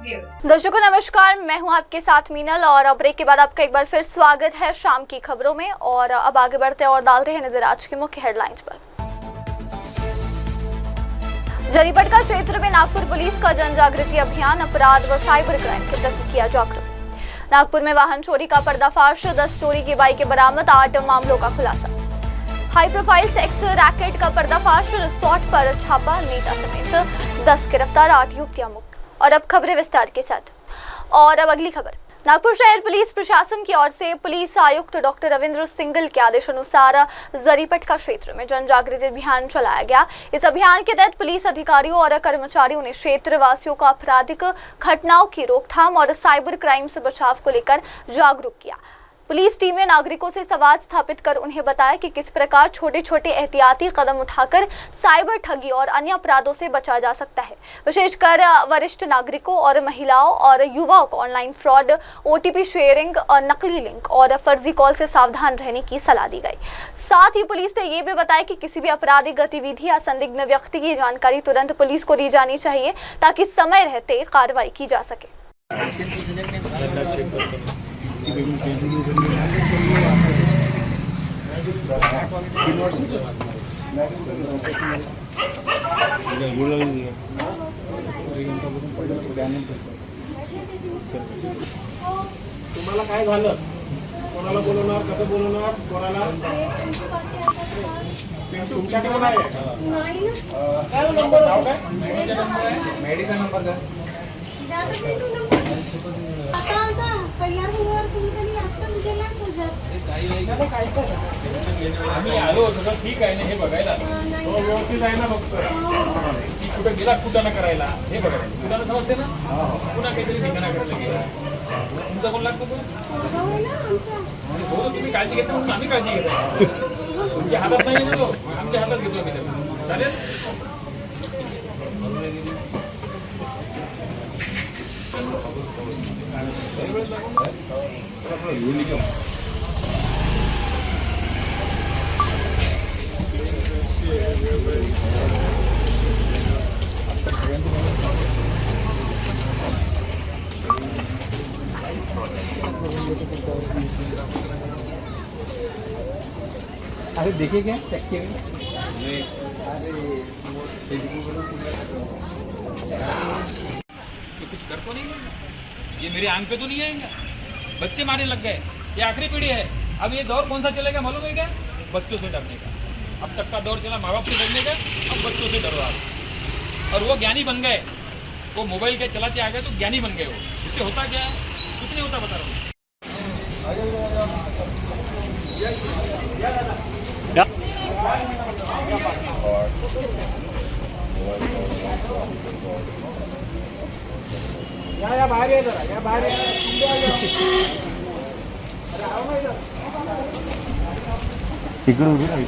Viewers. दर्शकों नमस्कार, मैं हूं आपके साथ मीनल और अब ब्रेक के बाद आपका एक बार फिर स्वागत है शाम की खबरों में। और अब आगे बढ़ते हैं और डालते हैं नजर आज की मुख्य हेडलाइंस पर। जरीपटका क्षेत्र में नागपुर पुलिस का जन जागृति अभियान, अपराध व साइबर क्राइम के प्रति किया जागरूक। नागपुर में वाहन चोरी का पर्दाफाश, 10 चोरी की बाइकें बरामद, 8 मामलों का खुलासा। हाई प्रोफाइल सेक्स रैकेट का पर्दाफाश, रिसोर्ट पर छापा, नेता समेत 10 गिरफ्तार, 8 युवतियां मुक्त। और अब खबरें विस्तार के साथ। और अब अगली खबर। नागपुर शहर पुलिस प्रशासन की ओर से पुलिस आयुक्त डॉक्टर रविंद्र सिंगल के आदेश अनुसार जरीपटका क्षेत्र में जन जागृति अभियान चलाया गया। इस अभियान के तहत पुलिस अधिकारियों और कर्मचारियों ने क्षेत्र वासियों को आपराधिक घटनाओं की रोकथाम और साइबर क्राइम से बचाव को लेकर जागरूक किया। पुलिस टीम ने नागरिकों से संवाद स्थापित कर उन्हें बताया कि किस प्रकार छोटे छोटे एहतियाती कदम उठाकर साइबर ठगी और अन्य अपराधों से बचा जा सकता है। विशेषकर वरिष्ठ नागरिकों और महिलाओं और युवाओं को ऑनलाइन फ्रॉड, ओटीपी शेयरिंग, नकली लिंक और फर्जी कॉल से सावधान रहने की सलाह दी गई। साथ ही पुलिस ने ये भी बताया कि किसी भी आपराधिक गतिविधि या संदिग्ध व्यक्ति की जानकारी तुरंत पुलिस को दी जानी चाहिए ताकि समय रहते कार्रवाई की जा सके। तुम्हाला काय झालं, कोणाला बोलवणार, कसं बोलवणार, कोणाला तुमच्याकडे कोण आहे? काय नंबर, नाव काय, मेडिकल नंबर काय? आम्ही आलो होतो, ठीक आहे ना, हे बघायला व्यवस्थित आहे ना, फक्त कुठं गेला कुठं करायला हे बघायला कुणाला समजते ना, पुन्हा काहीतरी ठिकाणा करायला गेला. तुमचा कोण लागतो तो तुम्ही काळजी घेता म्हणून आम्ही काळजी घेतो. तुमच्या हातात नाही ना, तो आमच्या हातात घेतो आम्ही. चालेल. अरे देखे क्या चेक किए कुछ कर तो नहीं है, ये मेरे आंख पे तो नहीं आएगा. बच्चे मारने लग गए, ये आखिरी पीढ़ी है. अब ये दौर कौन सा चलेगा मालूम है क्या? बच्चों से डरने का. अब तक का दौर चला माँ बाप से डरने का, अब बच्चों से डरो आप. और वो ज्ञानी बन गए, वो मोबाइल के चलाते आ गए तो ज्ञानी बन गए. वो इससे होता क्या है? कुछ नहीं होता, बता रहा हूँ. या बाहर ये जरा, या बाहर तिकडे उभी राहील.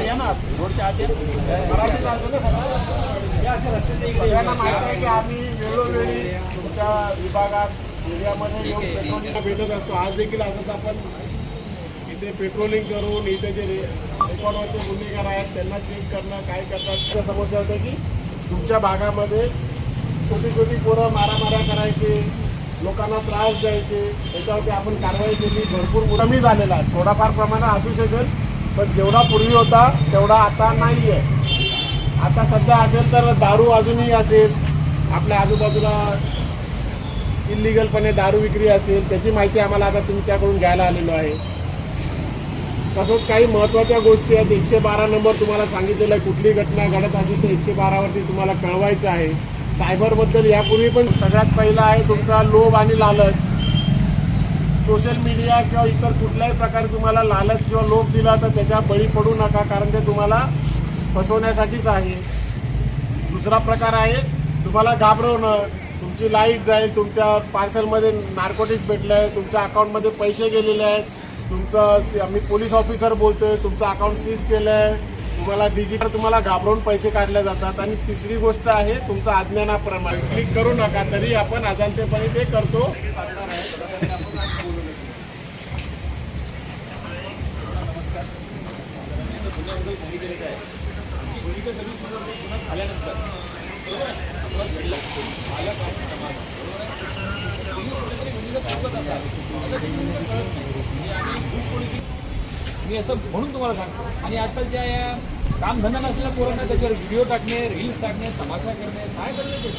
या ना रोडच्या आत मराठी चालतो ना सगळ्यांना माहिती आहे की आम्ही वेळोवेळी तुमच्या विभागात एरियामध्ये येऊन पेट्रोलिंगला भेटत असतो. आज देखील असंच आपण इथे पेट्रोलिंग करून इथे जे रेकॉर्डवरचे गुन्हेगार आहेत त्यांना चेक करणं, काय करतात. समस्या होतं की तुमच्या भागामध्ये छोटी छोटी पोरं मारामाऱ्या करायचे, लोकांना त्रास द्यायचे, त्याच्यावरती आपण कारवाई केली. भरपूर कमी झालेला आहे, थोडाफार प्रमाणात असू शकेल, पण जेवढा पूर्वी होता तेवढा आता नाही आहे. आता सध्या असेल तर दारू अजूनही असेल, आपल्या आजूबाजूला इलिगलपणे दारू विक्री असेल, त्याची माहिती आम्हाला आता तुमच्याकडून घ्यायला आलेलो आहे. तसंच काही महत्त्वाच्या गोष्टी आहेत. 112 नंबर तुम्हाला सांगितलेला आहे, कुठली घटना घडत असेल तर 112वरती तुम्हाला कळवायचं आहे. सायबरबद्दल यापूर्वी पण सगळ्यात पहिला आहे तुमचा लोभ आणि लालच. सोशल मीडिया किंवा इतर कुठल्याही प्रकारे तुम्हाला लालच किंवा लोभ दिला तर त्याच्या बळी पडू नका, कारण ते तुम्हाला फसवण्यासाठीच आहे. दुसरा प्रकार आहे तुम्हाला घाबरवणं. तुमची लाईट जाईल, तुमच्या पार्सलमध्ये नार्कोटिक्स भेटलं आहे, तुमच्या अकाउंटमध्ये पैसे गेलेले आहेत, तुमचं आम्ही पोलीस ऑफिसर बोलतोय, तुमचं अकाउंट सीज केलं आहे, तुम्हाला डिजिटल तुम्हाला घाबरवून पैसे काढले जातात. आणि तिसरी गोष्ट आहे तुमचं अज्ञानाप्रमाणे. क्लिक करू नका, तरी आपण अजाणतेपणे ते करतो. गुन्ह्याबद्दल सांगितलेलं आहे की गुन्हे कधी सुद्धा गुन्हा झाल्यानंतर बरोबर आहे अपराध घडला पालक आणि समाज बरोबर आहे तुम्ही कुठेतरी गुन्हेगार चुकत असाल असं ते तुम्हाला कळत नाही म्हणजे आम्ही खूप पोलिसी मी असं म्हणून तुम्हाला सांगतो आणि आजकालच्या या कामधंदा नसलेल्या पोरांना त्याच्यावर व्हिडिओ टाकणे रील्स टाकणे तमाशा करणे काय करणे ते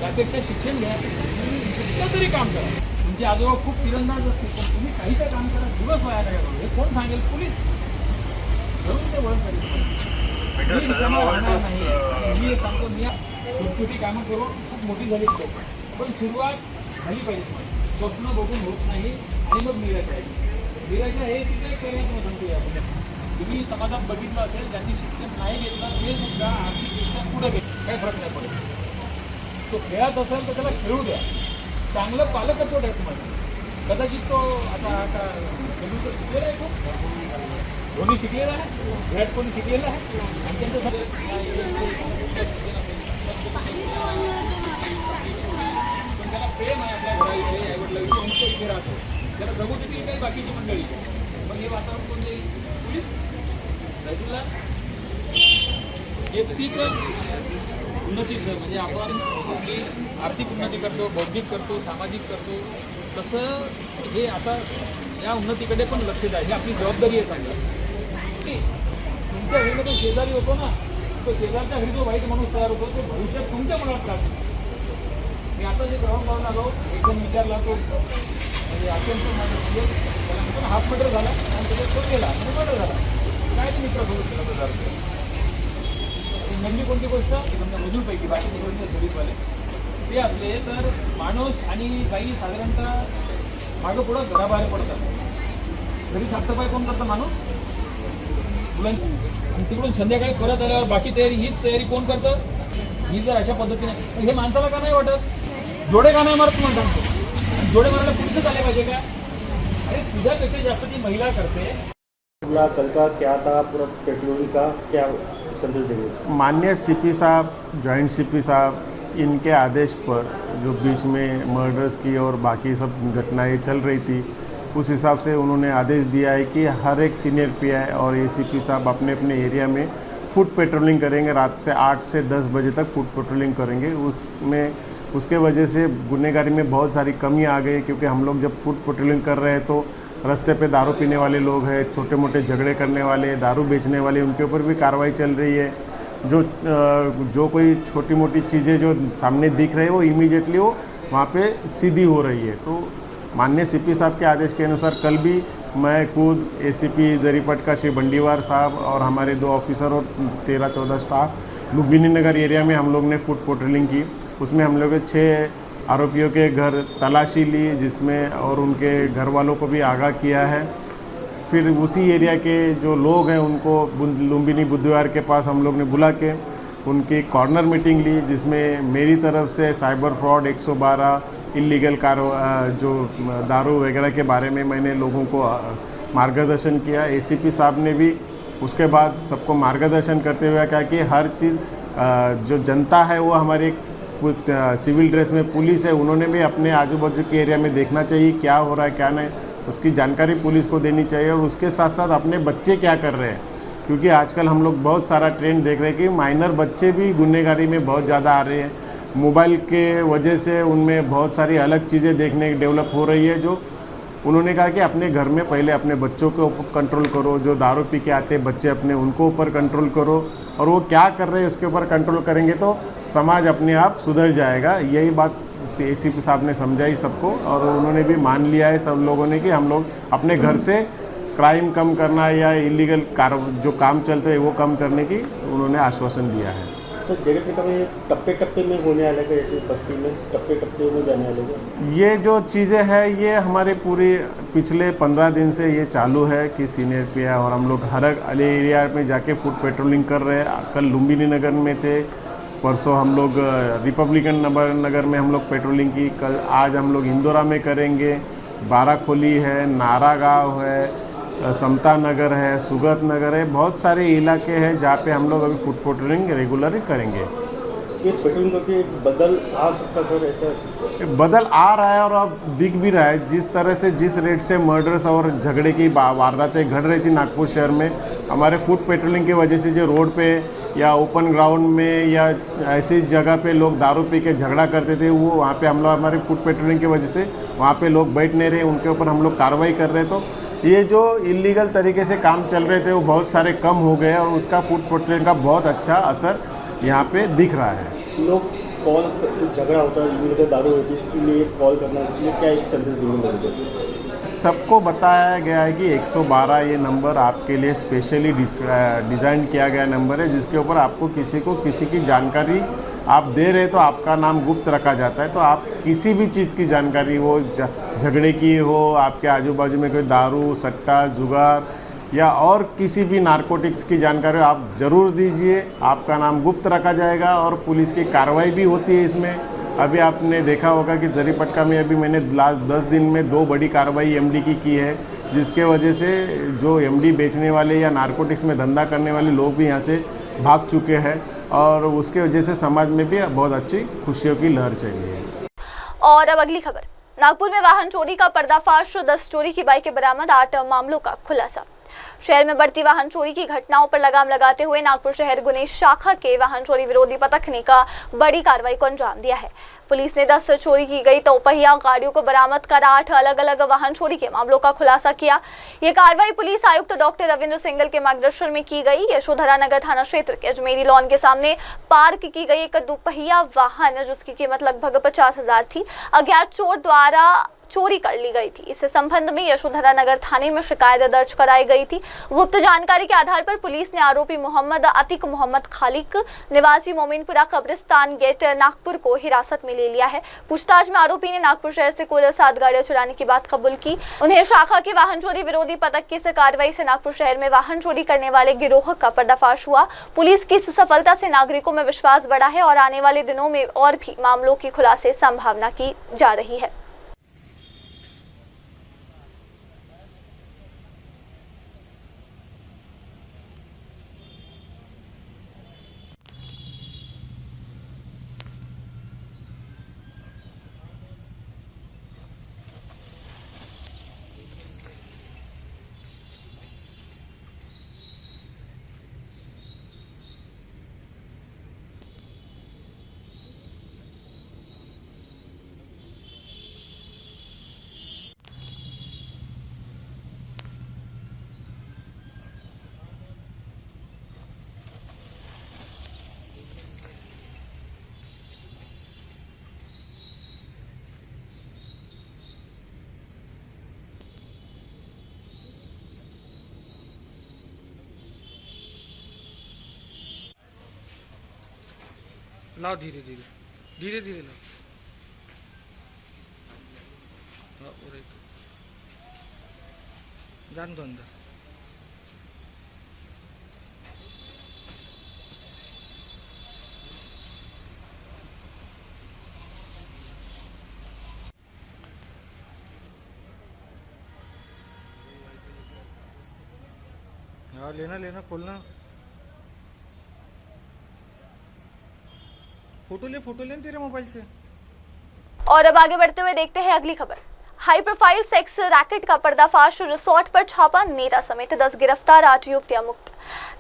त्यापेक्षा शिक्षण घ्या कुठलं तरी काम करा तुमचे आजोबा खूप तिरंदाज असतील पण तुम्ही काही काय काम करा दिवस वाया काय करू हे कोण सांगेल पोलीस घरून ते वळण करीत मी रिकामा राहणार नाही मी हे सांगतो मी छोटी कामं करून खूप मोठी झाली पण सुरुवात झाली पाहिजे स्वप्न बघून होत नाही आणि मग निराश आहे निराश हे तिथे करेल तुम्हाला सांगतो आपण तुम्ही समाजात बघितलं असेल ज्यांनी शिक्षण नाही घेतलं ते सुद्धा आर्थिकदृष्ट्या पुढे गेले काही फरक नाही पडत तो खेळत असेल तर त्याला खेळू द्या चांगलं पालकत्व द्या तुम्हाला कदाचित तो आता शिकलेला आहे खूप धोनी शिकलेला आहे विराट कोहली शिकलेला आहे आणि त्यांच्यासाठी पण त्याला प्रेम आहे आपल्या घराविषयी आईवडिलाविषयी आमच्या इथे राहतो त्याला जगू देतील काही बाकीची मंडळी मग हे वातावरण कोणते पोलीस तहसीलदार एक उन्नतीचं म्हणजे आपण आर्थिक उन्नती करतो बौद्धिक करतो सामाजिक करतो तसं हे आता या उन्नतीकडे पण लक्ष द्या ही आपली जबाबदारी आहे सांगा तुमच्या घरीमध्ये शेजारी होतो ना तो शेजारच्या घरी जो वाईट माणूस तयार होतो तो भविष्यात तुमच्या मनात लागतो मी आता जे ग्राउंड पाहून आलो एकदम विचारला तो म्हणजे अत्यंत म्हणजे त्याला हाफ मर्डर झाला आणि त्याच्यात तो गेला आणि मर्डर झाला काय ते मित्रासोबत केला तो दारू म्हणजे कोणती गोष्ट समजा मजूरपैकी बाकी निवडणूक पोलीसवाले ते असले तर माणूस आणि बाई साधारणतः मागं पुढं घराबाहेर पडतात घरी साफसफाई कोण करतं माणूस मुलांची आणि तिकडून संध्याकाळी परत आल्यावर बाकी तयारी हीच तयारी कोण करतं ही जर अशा पद्धतीने हे माणसाला का नाही वाटत जोडे का नाही मारत तुम्हाला सांगतो जोडे मारायला पुढचं आले पाहिजे का अरे तुझ्यापेक्षा जास्त ती महिला करते कल का क्या था पूरा पेट्रोलिंग का क्या संदेश देंगे माननीय सीपी साहब जॉइंट सीपी साहब इनके आदेश पर जो बीच में मर्डर्स की और बाकी सब घटनाएं चल रही थी उस हिसाब से उन्होंने आदेश दिया है कि हर एक सीनियर पीआई और एसीपी साहब अपने अपने एरिया में फुट पेट्रोलिंग करेंगे रात से 8 से 10 बजे तक फुट पेट्रोलिंग करेंगे उसमें उसके वजह से गुनहगारी में बहुत सारी कमी आ गई क्योंकि हम लोग जब फुट पेट्रोलिंग कर रहे हैं तो रास्ते पे दारू पीने वाले लोग हैं छोटे मोटे झगड़े करने वाले दारू बेचने वाले उनके ऊपर भी कार्रवाई चल रही है जो कोई छोटी मोटी चीज़ें जो सामने दिख रहे हैं वो इमीडिएटली वो वहाँ पे सीधी हो रही है तो माननीय सीपी साहब के आदेश के अनुसार कल भी मैं खुद एसीपी जरीपट का श्री बंडीवार साहब और हमारे 2 ऑफिसर और 13-14 स्टाफ लुम्बिनी नगर एरिया में हम लोग ने फुट पेट्रोलिंग की उसमें हम लोग 6 आरोपियों के घर तलाशी ली जिसमें और उनके घर वालों को भी आगाह किया है फिर उसी एरिया के जो लोग हैं उनको लुम्बिनी बुधवार के पास हम लोग ने बुला के उनकी कॉर्नर मीटिंग ली जिसमें मेरी तरफ से साइबर फ्रॉड 112 इलीगल जो दारू वगैरह के बारे में मैंने लोगों को मार्गदर्शन किया एसीपी साहब ने भी उसके बाद सबको मार्गदर्शन करते हुए कहा कि हर चीज़ जो जनता है वो हमारे सिविल ड्रेस में पुलिस है उन्होंने भी अपने आजू बाजू के एरिया में देखना चाहिए क्या हो रहा है क्या नहीं उसकी जानकारी पुलिस को देनी चाहिए और उसके साथ साथ अपने बच्चे क्या कर रहे हैं क्योंकि आजकल हम लोग बहुत सारा ट्रेंड देख रहे हैं कि माइनर बच्चे भी गुनहगारी में बहुत ज़्यादा आ रहे हैं मोबाइल के वजह से उनमें बहुत सारी अलग चीज़ें देखने डेवलप हो रही है जो उन्होंने कहा कि अपने घर में पहले अपने बच्चों के ऊपर कंट्रोल करो जो दारू पी के आते बच्चे अपने उनको ऊपर कंट्रोल करो और वो क्या कर रहे हैं उसके ऊपर कंट्रोल करेंगे तो समाज अपने आप सुधर जाएगा यही बात एसीपी साहब ने समझाई सबको और उन्होंने भी मान लिया है सब लोगों ने कि हम लोग अपने घर से क्राइम कम करना या इलीगल जो काम चलते हैं वो कम करने की उन्होंने आश्वासन दिया है सर जगह पे में टप्पे टप्पे में होने वाले का जैसे बस्ती में टप्पे टप्पे में जाने वाले का ये जो चीज़ें हैं ये हमारे पूरी पिछले 15 दिन से ये चालू है कि सीनियर पीआई और हम लोग हर एरिया में जाके फुट पेट्रोलिंग कर रहे हैं कल लुम्बिनी नगर में थे परसों हम लोग रिपब्लिकन नगर में हम लोग पेट्रोलिंग की कल आज हम लोग इंदौरा में करेंगे बाराखोली है नारागांव है समता नगर है सुगत नगर है बहुत सारे इलाके हैं जहाँ पे हम लोग अभी फुट पेट्रोलिंग रेगुलर करेंगे ये पेट्रोलिंग करके एक बदल आ सकता सर, ऐसा बदल आ रहा है और अब दिख भी रहा है। जिस तरह से जिस रेट से मर्डर्स और झगड़े की वारदातें घट रही थी नागपुर शहर में, हमारे फुट पेट्रोलिंग की वजह से जो रोड पे या ओपन ग्राउंड में या ऐसी जगह पे लोग दारू पी के झगड़ा करते थे, वो वहाँ पे हम लोग हमारे फुट पेट्रोलिंग की वजह से वहाँ पे लोग बैठ नहीं रहे, उनके ऊपर हम लोग कार्रवाई कर रहे। तो ये जो इलीगल तरीके से काम चल रहे थे वो बहुत सारे कम हो गए और उसका फुट पेट्रोलिंग का बहुत अच्छा असर यहाँ पे दिख रहा है। लोग कॉल, झगड़ा होता है, इलीगल दारू होती है, इसके लिए कॉल करना, इसलिए क्या एक संदेश देने लगे? सबको बताया गया है कि 112 ये नंबर आपके लिए स्पेशली डिज़ाइन किया गया नंबर है, जिसके ऊपर आपको किसी की जानकारी आप दे रहे तो आपका नाम गुप्त रखा जाता है। तो आप किसी भी चीज़ की जानकारी हो, झगड़े की हो, आपके आजू बाजू में कोई दारू, सट्टा, जुगार या और किसी भी नारकोटिक्स की जानकारी आप ज़रूर दीजिए। आपका नाम गुप्त रखा जाएगा और पुलिस की कार्रवाई भी होती है इसमें। अभी आपने देखा होगा कि जरीपटका में अभी मैंने लास्ट 10 दिन में 2 बड़ी कार्रवाई एमडी की है, जिसके वजह से जो एमडी बेचने वाले या नारकोटिक्स में धंधा करने वाले लोग भी यहाँ से भाग चुके हैं और उसके वजह से समाज में भी बहुत अच्छी खुशियों की लहर चली है। और अब अगली खबर, नागपुर में वाहन चोरी का पर्दाफाश, 10 चोरी की बाइकें बरामद, 8 मामलों का खुलासा। शहर में बढ़ती वाहन चोरी की घटनाओं पर लगाम लगाते हुए नागपुर शहर गुने शाखा के वाहन चोरी विरोधी पथक ने का बड़ी कार्रवाई को अंजाम दिया है। पुलिस ने 10 चोरी की गई दोपहिया गाड़ियों को बरामद कर 8 अलग अलग वाहन चोरी के मामलों का खुलासा किया। ये कार्रवाई पुलिस आयुक्त डॉक्टर रविंद्र सिंगल के मार्गदर्शन में की गई। यशोधरा नगर थाना क्षेत्र के अजमेरी लॉन के सामने पार्क की गई एक दोपहिया वाहन, जिसकी कीमत लगभग 50,000 थी, अज्ञात चोर द्वारा चोरी कर ली गई थी। इस संबंध में यशोधरा नगर थाने में शिकायत दर्ज कराई गई थी। गुप्त जानकारी के आधार पर पुलिस ने आरोपी मोहम्मद अतीक मोहम्मद खालिक निवासी मोमिनपुरा कब्रिस्तान गेट नागपुर को हिरासत में ले लिया है। पूछताछ में आरोपी ने नागपुर शहर से कुल 7 गाड़ियां चुराने की बात कबूल की। उन्हें शाखा की वाहन चोरी विरोधी पथक की इस कार्रवाई से नागपुर शहर में वाहन चोरी करने वाले गिरोह का पर्दाफाश हुआ। पुलिस की इस सफलता से नागरिकों में विश्वास बढ़ा है और आने वाले दिनों में और भी मामलों की खुलासे संभावना की जा रही है। लाओ धीरे धीरे धीरे धीरे लाओ। हाँ, और एक जान दो अंदर। हाँ, लेना लेना, खोलना। फोटो ले तेरे मोबाइल से। और अब आगे बढ़ते हुए देखते हैं अगली खबर। हाई प्रोफाइल सेक्स रैकेट का पर्दाफाश, रिसोर्ट पर छापा, नेता समेत 10 गिरफ्तार, 8 युवतियां मुक्त।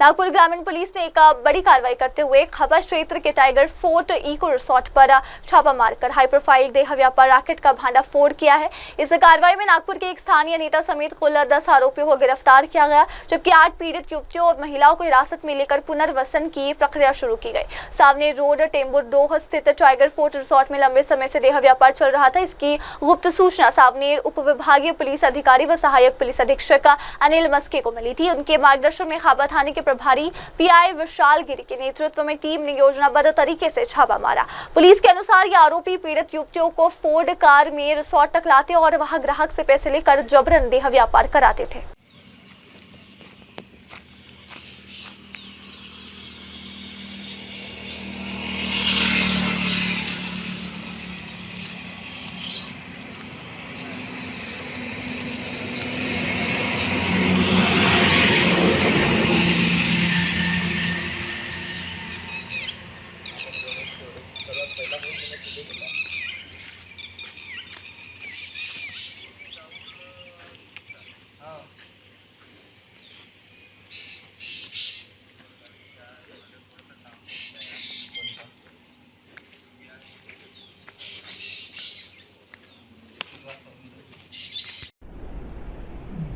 नागपुर ग्रामीण पुलिस ने एक बड़ी कार्रवाई करते हुए खबर क्षेत्र के टाइगर फोर्ट इको रिसोर्ट पर छापा मारकर हाई प्रोफाइल देह व्यापार रैकेट का भांडाफोड़ किया है। इस कार्रवाई में नागपुर के एक स्थानीय नेता समेत कुल 10 आरोपियों को गिरफ्तार किया गया, जबकि 8 पीड़ित युवतियों और महिलाओं को हिरासत में लेकर पुनर्वसन की प्रक्रिया शुरू की गई। सामने रोड टेम्बुर डोह स्थित टाइगर फोर्ट रिसोर्ट में लंबे समय से देह व्यापार चल रहा था। इसकी गुप्त सूचना सावनेर उप विभागीय पुलिस अधिकारी व सहायक पुलिस अधीक्षक अनिल मस्के को मिली थी। उनके मार्गदर्शन में खाबा थाने के प्रभारी पीआई विशाल गिरी के नेतृत्व में टीम ने योजनाबद्ध तरीके से छापा मारा। पुलिस के अनुसार ये आरोपी पीड़ित युवतियों को फोर्ड कार में रिसोर्ट तक लाते और वहां ग्राहक से पैसे लेकर जबरन देह व्यापार कराते थे।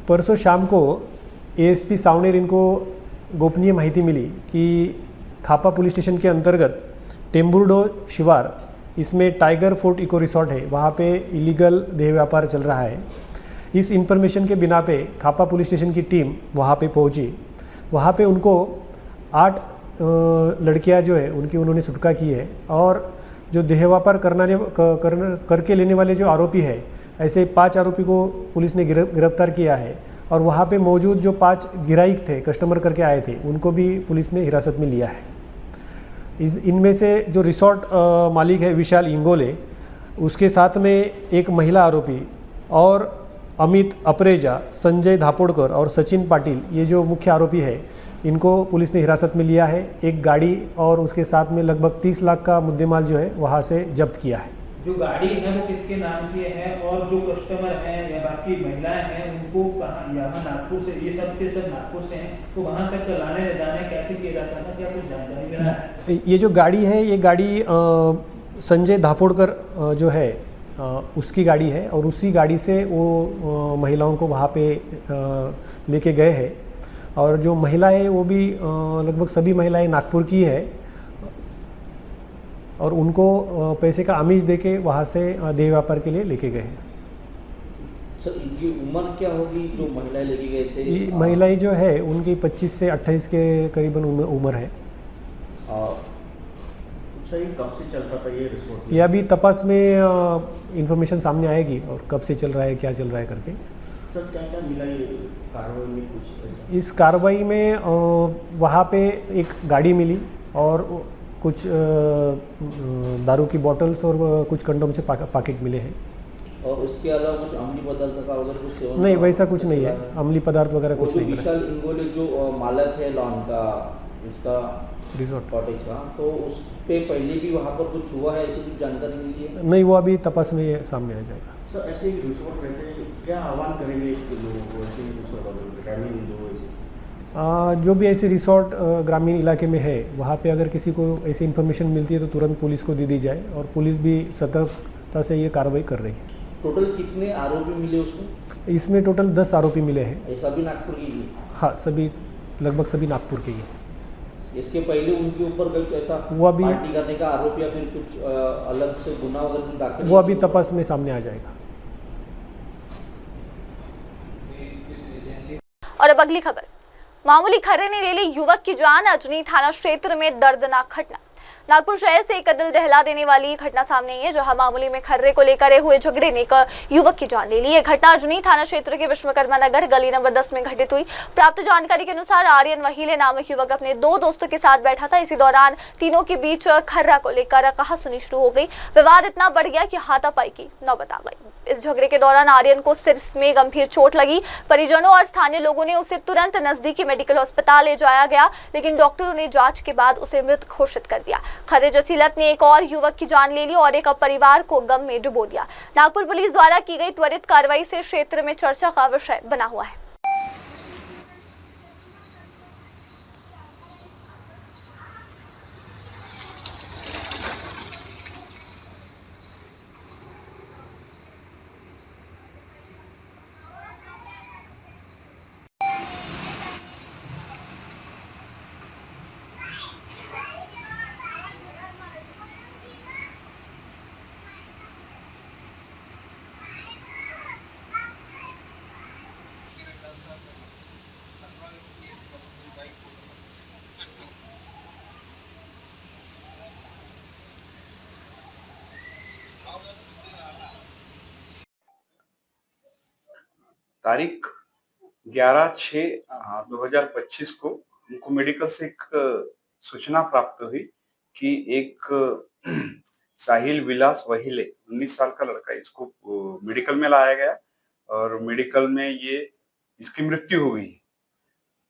परसों शाम को एएसपी सावनेर इनको गोपनीय माहिती मिली कि खापा पुलिस स्टेशन के अंतर्गत टेम्बुर्डो शिवार, इसमें टाइगर फोर्ट इको रिसोर्ट है, वहाँ पे इलीगल देह व्यापार चल रहा है। इस इंफॉर्मेशन के बिना पे खापा पुलिस स्टेशन की टीम वहाँ पे पहुँची। वहाँ पे उनको 8 लड़कियाँ जो है उनकी उन्होंने सुटका की है, और जो देह व्यापार करके लेने वाले जो आरोपी है, ऐसे 5 आरोपी को पुलिस ने गिरफ्तार किया है। और वहाँ पे मौजूद जो 5 गिराइक थे, कस्टमर करके आए थे, उनको भी पुलिस ने हिरासत में लिया है। इनमें से जो रिसोर्ट मालिक है विशाल इंगोले, उसके साथ में एक महिला आरोपी और अमित अप्रेजा, संजय धापोड़कर और सचिन पाटिल, ये जो मुख्य आरोपी है, इनको पुलिस ने हिरासत में लिया है। एक गाड़ी और उसके साथ में लगभग 30 लाख का मुद्देमाल जो है वहाँ से जब्त किया है। जो गाड़ी है वो किसके नाम की है, और जो कस्टमर हैं या बाकी महिलाएं हैं उनको कहाँ, यहाँ नागपुर से, ये सब के सब नागपुर से हैं, तो वहाँ तक लाने ले जाने कैसे किया जाता था, क्या कुछ जानकारी मिला है? ये जो गाड़ी है, ये गाड़ी संजय धापोड़कर जो है उसकी गाड़ी है, और उसी गाड़ी से वो महिलाओं को वहाँ पे लेके गए हैं। और जो महिला है वो भी लगभग सभी महिलाएं नागपुर की है, और उनको पैसे का आमिष देके वहाँ से देह व्यापार के लिए लेके गए हैं। सर, इनकी उम्र क्या होगी जो महिलाएं लेके गए थे? ये महिलाएं जो है उनकी 25 से 28 के करीबन उम्र है। सही कब से चल रहा था ये रिसोर्ट? ये अभी तपास में इंफॉर्मेशन सामने आएगी, और कब से चल रहा है, क्या चल रहा है करके। सर, क्या क्या मिला ये कार्रवाई में कुछ ऐसा? इस कार्रवाई में वहाँ पे एक गाड़ी मिली, और कुछ दारू की बॉटल्स और कुछ कंडोम से पाकेट मिले हैं। और उसके अलावा कुछ अमली पदार्थ का अगर कुछ सेवन? नहीं, वैसा कुछ नहीं है, अमली पदार्थ वगैरह कुछ नहीं मिला। विशाल इंगोले जो मालक है लॉन का, इसका रिसोर्ट कॉटेज का, तो उस पे पहले भी वहाँ पर कुछ हुआ है, ऐसी कुछ जानकारी मिली है? नहीं, वो अभी तपास में सामने आ जाएगा। सर, ऐसे ही रिसोर्ट रहते हैं, क्या आह्वान करेंगे लोगों को, ऐसे ही रिसोर्ट ग्रामीण जो ऐसे जो भी ऐसे रिसोर्ट ग्रामीण इलाके में है, वहाँ पे अगर किसी को ऐसी इन्फॉर्मेशन मिलती है तो तुरंत पुलिस को दे दी जाए, और पुलिस भी सतर्कता से ये कार्रवाई कर रही है। टोटल कितने आरोपी मिले उसमें? इसमें टोटल 10 आरोपी मिले हैं। ये सभी नागपुर के ही? हाँ, सभी लगभग सभी नागपुर के ही हैं। इसके पहले उनके ऊपर कुछ ऐसा पार्टी करने का आरोप या फिर कुछ अलग से गुना वगैरह दाखिल? वो अभी तपास में सामने आ जाएगा। और अब अगली खबर। मामूली खर्रे ने ले ली युवक की जान, अजनी थाना क्षेत्र में दर्दनाक घटना। नागपुर शहर से एक दिल दहला देने वाली घटना सामने आई है, जहां मामूली में खर्रे को लेकर हुए झगड़े ने एक युवक की जान ले ली। यह घटना अजनी थाना क्षेत्र के विश्वकर्मा नगर गली नंबर 10 में घटित हुई। प्राप्त जानकारी के अनुसार आर्यन वहीले नामक युवक अपने 2 दोस्तों के साथ बैठा था। इसी दौरान तीनों के बीच खर्रा को लेकर कहासुनी शुरू हो गई। विवाद इतना बढ़ गया कि हाथापाई की नौबत आ गई। इस झगड़े के दौरान आर्यन को सिर में गंभीर चोट लगी। परिजनों और स्थानीय लोगों ने उसे तुरंत नजदीकी मेडिकल अस्पताल ले जाया गया, लेकिन डॉक्टरों ने जांच के बाद उसे मृत घोषित कर दिया। खर्रे जैसी लत ने एक और युवक की जान ले ली और एक परिवार को गम में डुबो दिया। नागपुर पुलिस द्वारा की गई त्वरित कार्रवाई से क्षेत्र में चर्चा का विषय बना हुआ है। तारीख 11/6/2025 को उनको मेडिकल से एक सूचना प्राप्त हुई कि एक साहिल विलास वहीले 19 साल का लड़का, इसको मेडिकल में लाया गया और मेडिकल में ये इसकी मृत्यु हो गई।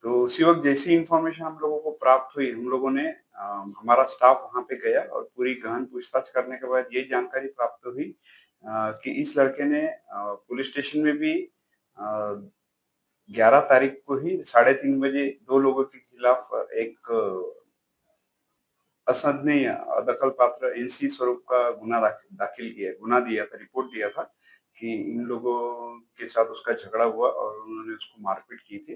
तो उसी वक्त जैसी इंफॉर्मेशन हम लोगों को प्राप्त हुई, हम लोगों ने हमारा स्टाफ वहां पे गया और पूरी गहन पूछताछ करने के बाद ये जानकारी प्राप्त हुई कि इस लड़के ने पुलिस स्टेशन में भी 11 तारीख को ही 3:30 बजे 2 लोगों के खिलाफ एक असंज्ञेय दखल पात्र एनसी स्वरूप का गुना दिया था, रिपोर्ट दिया था कि इन लोगों के साथ उसका झगड़ा हुआ और उन्होंने उसको मारपीट की थी।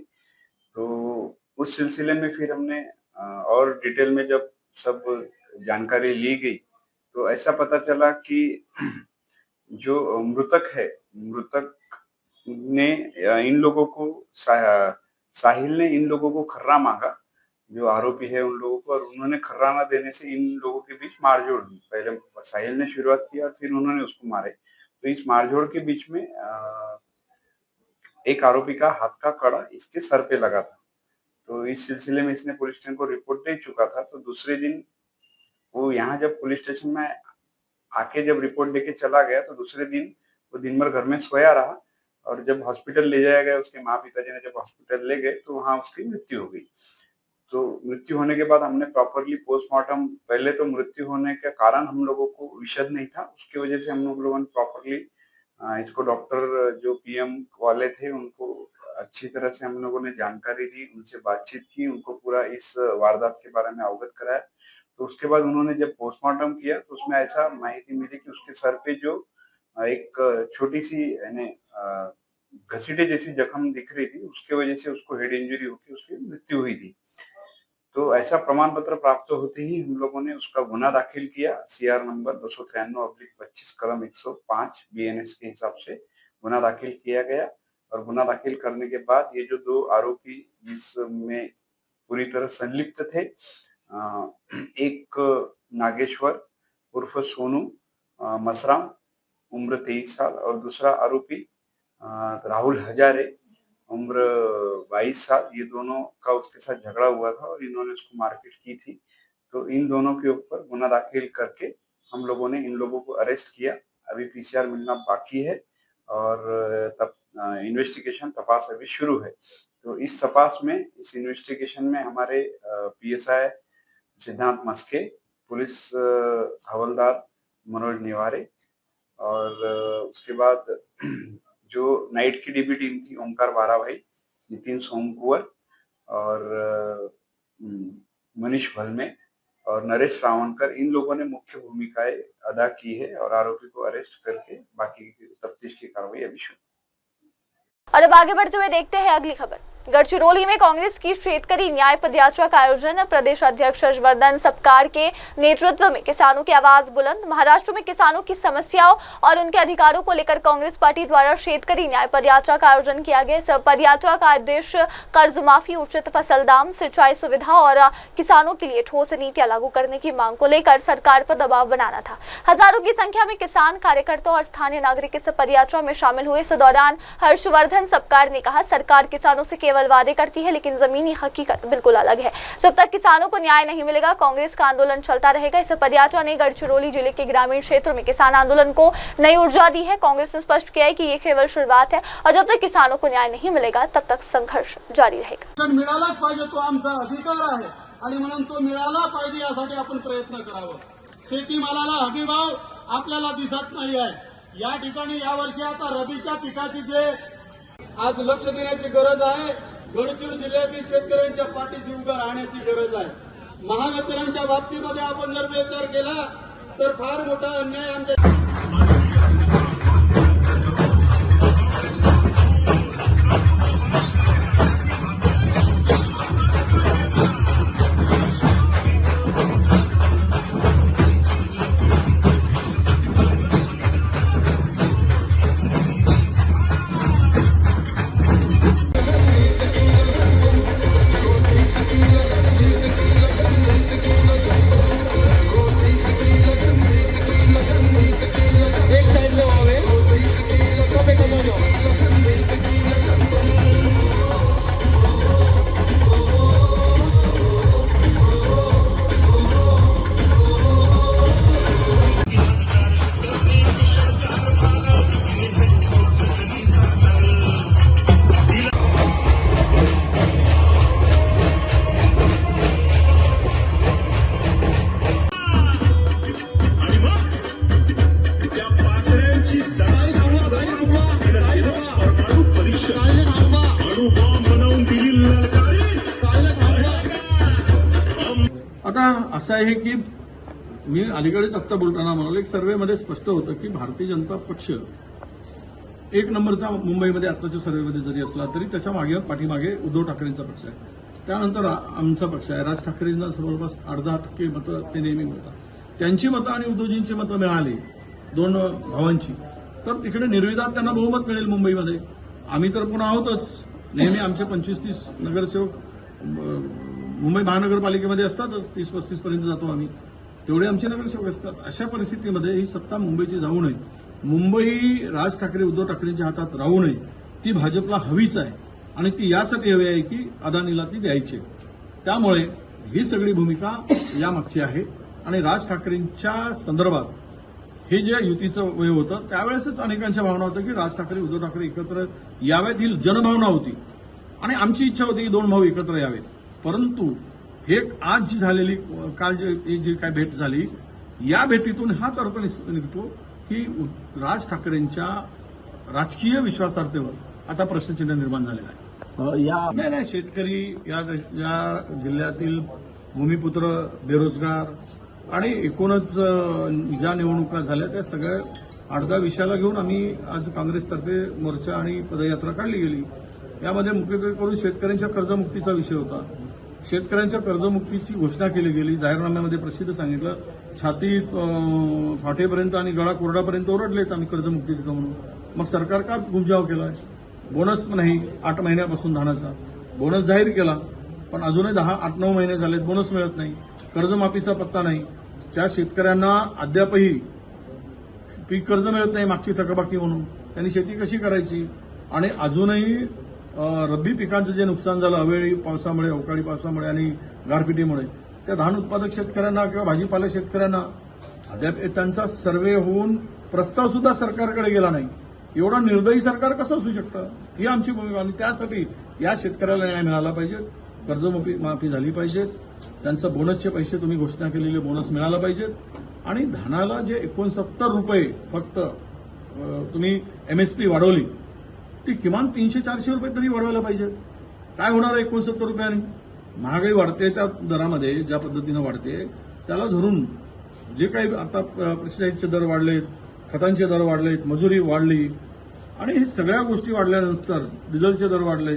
तो उस सिलसिले में फिर हमने और डिटेल में जब सब जानकारी ली गई तो ऐसा पता चला कि जो मृतक है, मृतक ने इन लोगों को साहिल ने इन लोगों को खर्रा मांगा, जो आरोपी है उन लोगों को, और उन्होंने खर्रा ना देने से इन लोगों के बीच मारझोड़ हुई। पहले साहिल ने शुरुआत की और फिर उन्होंने उसको मारे। तो इस मारझोड़ के बीच में एक आरोपी का हाथ का कड़ा इसके सर पे लगा था। तो इस सिलसिले में इसने पुलिस स्टेशन को रिपोर्ट दे चुका था। तो दूसरे दिन वो यहाँ जब पुलिस स्टेशन में आके जब रिपोर्ट देके चला गया तो दूसरे दिन वो दिन भर घर में सोया रहा, और जब हॉस्पिटल ले जाया गया, उसके माँ पिताजी ने जब हॉस्पिटल ले गए तो वहां उसकी मृत्यु हो गई। तो मृत्यु होने के बाद हमने प्रॉपरली पोस्टमार्टम, पहले तो मृत्यु होने का कारण हम लोगों को विशद नहीं था, उसकी वजह से हम लोगों ने प्रॉपरली इसको डॉक्टर जो पीएम वाले थे उनको अच्छी तरह से हम लोगों ने जानकारी दी, उनसे बातचीत की, उनको पूरा इस वारदात के बारे में अवगत कराया। तो उसके बाद उन्होंने जब पोस्टमार्टम किया तो उसमें ऐसा माहिती मिली कि उसके सर पे जो एक छोटी सी यानी घसीटे जैसी जख्म दिख रही थी, उसके वजह से उसको हेड इंजरी होकर उसकी मृत्यु हुई थी। तो ऐसा प्रमाण पत्र प्राप्त होते ही हम लोगों ने उसका गुना दाखिल किया। सीआर नंबर 293/25 कलम 105 बीएनएस के हिसाब से गुना दाखिल किया गया। और गुना दाखिल करने के बाद ये जो 2 आरोपी जिसमें पूरी तरह संलिप्त थे, एक नागेश्वर उर्फ सोनू मसराम उम्र 23 साल और दूसरा आरोपी राहुल हजारे उम्र 22 साल, ये दोनों का उसके साथ झगड़ा हुआ था और इन्होंने उसको मारपीट की थी। तो इन दोनों के ऊपर गुना दाखिल करके हम लोगों ने इन लोगों को अरेस्ट किया। अभी पीसीआर मिलना बाकी है और तब इन्वेस्टिगेशन तपास अभी शुरू है। तो इस तपास में, इस इन्वेस्टिगेशन में हमारे पीएसआई सिद्धांत मस्के, पुलिस हवलदार मनोज निवारे और उसके बाद जो नाइट की डीबी टीम थी ओमकार बाराभाई, नितिन सोमकुवर और मनीष भलमे और नरेश सावंकर, इन लोगों ने मुख्य भूमिकाएं अदा की है और आरोपी को अरेस्ट करके बाकी की तफ्तीश की कार्रवाई अभी शुरू। और अब आगे बढ़ते हुए देखते हैं अगली खबर। गढ़चिरौली में कांग्रेस की शेतकरी न्याय पदयात्रा का आयोजन। प्रदेश अध्यक्ष हर्षवर्धन सपकार के नेतृत्व में किसानों की आवाज बुलंद। महाराष्ट्र में किसानों की समस्याओं और उनके अधिकारों को लेकर कांग्रेस पार्टी द्वारा शेतकरी न्याय पदयात्रा का आयोजन किया गया। इस पदयात्रा का उद्देश्य कर्ज माफी, उचित फसल दाम, सिंचाई सुविधा और किसानों के लिए ठोस नीतियां लागू करने की मांग को लेकर सरकार पर दबाव बनाना था। हजारों की संख्या में किसान, कार्यकर्ता और स्थानीय नागरिक इस पदयात्रा में शामिल हुए। इस दौरान हर्षवर्धन सपकार ने कहा, सरकार किसानों से केवल वादे करती है लेकिन जमीनी हकीकत बिल्कुल अलग है। जब तक किसानों को न्याय नहीं मिलेगा कांग्रेस का आंदोलन चलता रहेगा। इस पदयात्रा ने गढ़चिरौली जिले के ग्रामीण क्षेत्रों में किसान आंदोलन को नई ऊर्जा दी है। कांग्रेस ने स्पष्ट किया है कि ये केवल शुरुआत है और जब तक किसानों को न्याय नहीं मिलेगा तब तक संघर्ष जारी रहेगा। मिळालाच पाहिजे, तो आमचा अधिकार आहे आणि म्हणून तो मिळाला पाहिजे यासाठी आपण प्रयत्न करावा। शेतीमालाला हमीभाव आपल्याला दिसत नाही आहे। या ठिकाणी यावर्षी आता रबीच्या पिकाची जे आज लक्ष देण्याची गरज आहे, गडचिरोली जिल्ह्यातील शेतकऱ्यांच्या पाठीशी उभं राहण्याची गरज आहे। महावितरणच्या बाबतीमध्ये आपण जर विचार केला तर फार मोठा अन्याय आमच्या असं आहे की मी अलीकडेच आत्ता बोलताना म्हणालो, एक सर्व्हेमध्ये स्पष्ट होतं की भारतीय जनता पक्ष एक नंबरचा मुंबईमध्ये आत्ताच्या सर्व्हेमध्ये जरी असला तरी त्याच्या पाठीमागे उद्धव ठाकरेंचा पक्ष आहे. त्यानंतर आमचा पक्ष आहे. राज ठाकरेंना जवळपास 10% मतं ते नेहमी मिळतात. त्यांची मतं आणि उद्धवजींची मतं मिळाली दोन भावांची तर तिकडे निर्विवाद त्यांना बहुमत मिळेल मुंबईमध्ये. आम्ही तर पुन्हा आहोतच. नेहमी आमचे 25-30 नगरसेवक मुंबई महानगरपालिकेमध्ये असतातच. 30-35 पर्यंत जातो आम्ही. तेवढे आमचे नगरसेवक असतात. अशा परिस्थितीमध्ये ही सत्ता मुंबईची जाऊ नये. मुंबई राज ठाकरे उद्धव ठाकरेंच्या हातात राहू नये. ती भाजपला हवीच आहे आणि ती यासाठी हवी आहे की अदानीला ती द्यायची. त्यामुळे ही सगळी भूमिका यामागची आहे. आणि राज ठाकरेंच्या संदर्भात हे जे युतीचं वय होतं त्यावेळेसच अनेकांच्या भावना होत्या की राज ठाकरे उद्धव ठाकरे एकत्र यावेत, ही जनभावना होती आणि आमची इच्छा होती की दोन भाऊ एकत्र यावेत. परंतु हे आज जी झालेली काल जी काय भेट झाली या भेटीतून हाच अर्थ निघतो की राज ठाकरेंच्या राजकीय विश्वासार्हतेवर आता प्रश्नचिन्ह निर्माण झालेलं आहे. नाही शेतकरी या जिल्ह्यातील भूमिपुत्र, बेरोजगार आणि एकूणच ज्या निवडणुका झाल्या त्या सगळ्या 8-10 विषयाला घेऊन आम्ही आज काँग्रेसतर्फे मोर्चा आणि पदयात्रा काढली गेली. यामध्ये मुख्य करून शेतकऱ्यांच्या कर्जमुक्तीचा विषय होता. शेतकऱ्यांच्या कर्जमुक्तीची घोषणा केली गेली. जाहीरनाम्यामध्ये प्रसिद्ध सांगितलं, छाती फाटेपर्यंत आणि गळा कोरडापर्यंत ओरडलेत आम्ही कर्जमुक्ती देतो म्हणून. मग सरकार का गुमजाव केलाय? बोनस नाही 8 महिन्यापासून धानाचा बोनस जाहीर केला, पण अजूनही 8-9 महिने झालेत बोनस मिळत नाही. कर्जमाफीचा पत्ता नाही. त्या शेतकऱ्यांना अद्यापही पीक कर्ज मिळत नाही मागची थकबाकी म्हणून. त्यांनी शेती कशी करायची? आणि अजूनही रब्बी पिकांचं जे नुकसान झालं अवेळी पावसामुळे, अवकाळी पावसामुळे आणि गारपिटीमुळे त्या धान उत्पादक शेतकऱ्यांना किंवा भाजीपाला शेतकऱ्यांना अद्याप त्यांचा सर्व्हे होऊन प्रस्ताव सुद्धा सरकारकडे गेला नाही. एवढं निर्दयी सरकार कसं असू शकतं? ही आमची भूमिका. आणि त्यासाठी या शेतकऱ्याला न्याय मिळाला पाहिजे. कर्जमाफी झाली पाहिजे. त्यांचं बोनसचे पैसे तुम्ही घोषणा केलेले बोनस मिळाला पाहिजेत. आणि धानाला जे 69 रुपये फक्त तुम्ही MSP वाढवली ती किमान 300-400 रुपये तरी वाढवायला पाहिजे. काय होणार आहे 69 रुपयांनी? महागाई वाढते त्या दरामध्ये ज्या पद्धतीनं वाढते त्याला धरून जे काही आता पेस्टिसाईडचे दर वाढलेत, खतांचे दर वाढलेत, मजुरी वाढली आणि हे सगळ्या गोष्टी वाढल्यानंतर डिझेलचे दर वाढले.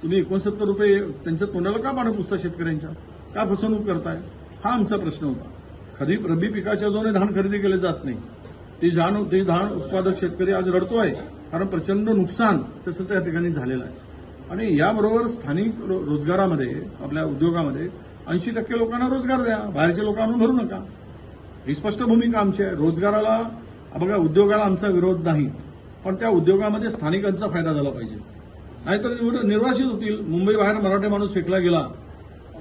तुम्ही 69 रुपये त्यांच्या तोंडाला का पाणी पुसता? शेतकऱ्यांच्या का फसवणूक करताय? हा आमचा प्रश्न होता. खरीप रब्बी पिकाच्या जोने धान खरेदी केले जात नाही. ते धान उत्पादक शेतकरी आज रडतोय कारण प्रचंड नुकसान त्याचं त्या ठिकाणी झालेलं आहे. आणि याबरोबर स्थानिक रोजगारामध्ये आपल्या उद्योगामध्ये 80% लोकांना रोजगार द्या. बाहेरच्या लोकांना भरू नका. ही स्पष्ट भूमिका आमची आहे. रोजगाराला बघा, उद्योगाला आमचा विरोध नाही, पण त्या उद्योगामध्ये स्थानिकांचा फायदा झाला पाहिजे. नाहीतर निर्वासित होतील. मुंबई बाहेर मराठी माणूस फेकला गेला,